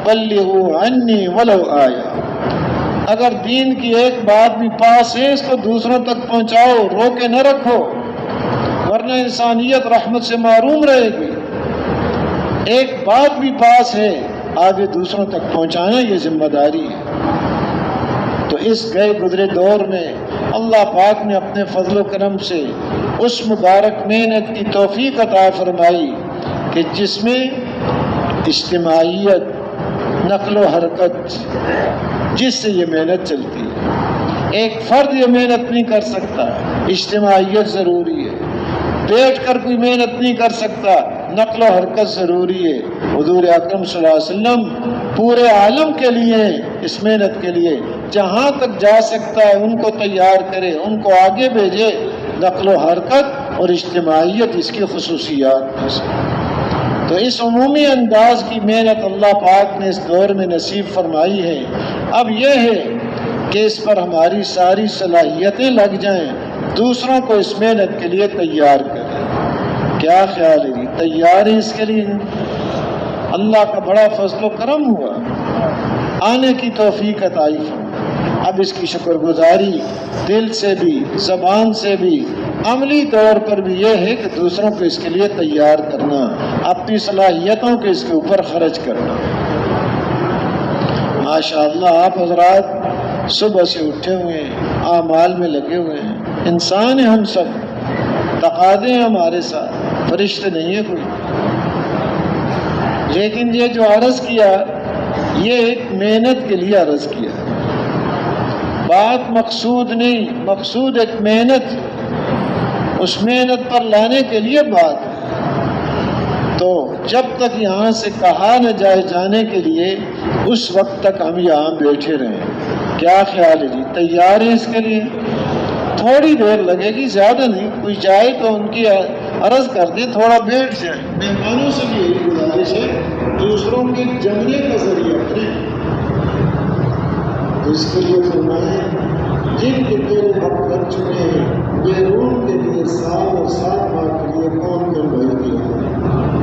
بلغوا عنی ولو آیا۔ اگر دین کی ایک بات بھی پاس ہے اس کو دوسروں تک پہنچاؤ، روکے نہ رکھو، ورنہ انسانیت رحمت سے محروم رہے گی۔ ایک بات بھی پاس ہے، آگے دوسروں تک پہنچانا یہ ذمہ داری ہے۔ تو اس گئے گزرے دور میں اللہ پاک نے اپنے فضل و کرم سے اس مبارک محنت کی توفیق عطا فرمائی کہ جس میں اجتماعیت، نقل و حرکت، جس سے یہ محنت چلتی ہے۔ ایک فرد یہ محنت نہیں کر سکتا، اجتماعیت ضروری ہے۔ بیٹھ کر کوئی محنت نہیں کر سکتا، نقل و حرکت ضروری ہے۔ حضور اکرم صلی اللہ علیہ وسلم پورے عالم کے لیے، اس محنت کے لیے جہاں تک جا سکتا ہے ان کو تیار کرے، ان کو آگے بھیجے۔ نقل و حرکت اور اجتماعیت اس کی خصوصیات میں سے۔ تو اس عمومی انداز کی محنت اللہ پاک نے اس دور میں نصیب فرمائی ہے۔ اب یہ ہے کہ اس پر ہماری ساری صلاحیتیں لگ جائیں، دوسروں کو اس محنت کے لیے تیار کریں۔ کیا خیال ہے جی؟ تیار ہیں اس کے لیے؟ اللہ کا بڑا فضل و کرم ہوا، آنے کی توفیق عطا فرمائی۔ اب اس کی شکر گزاری دل سے بھی، زبان سے بھی، عملی طور پر بھی یہ ہے کہ دوسروں کو اس کے لیے تیار کرنا، اپنی صلاحیتوں کو اس کے اوپر خرچ کرنا۔ ماشاءاللہ آپ حضرات صبح سے اٹھے ہوئے ہیں، اعمال میں لگے ہوئے ہیں، انسان ہیں ہم سب، تقاضے ہیں ہمارے ساتھ، فرشتے نہیں ہے کوئی۔ لیکن یہ جو عرض کیا یہ ایک محنت کے لیے عرض کیا، بات مقصود نہیں، مقصود ایک محنت، اس محنت پر لانے کے لیے بات ہے۔ تو جب تک یہاں سے کہا نہ جائے جانے کے لیے، اس وقت تک ہم یہاں بیٹھے رہیں۔ کیا خیال ہے جی؟ تیار ہیں اس کے لیے؟ تھوڑی دیر لگے گی، زیادہ نہیں۔ کوئی جائے تو ان کی عرض کر دے تھوڑا بیٹھ جائے۔ مہمانوں سے بھی یہی گزارش ہے، دوسروں کے جمنے کا ذریعہ کریں۔ اس کے لیے فرمایا جن کے پہلے وقت کر چکے ہیں، یہ روم کے لیے 7 اور 7 ماہ کے لیے کون کون بھائی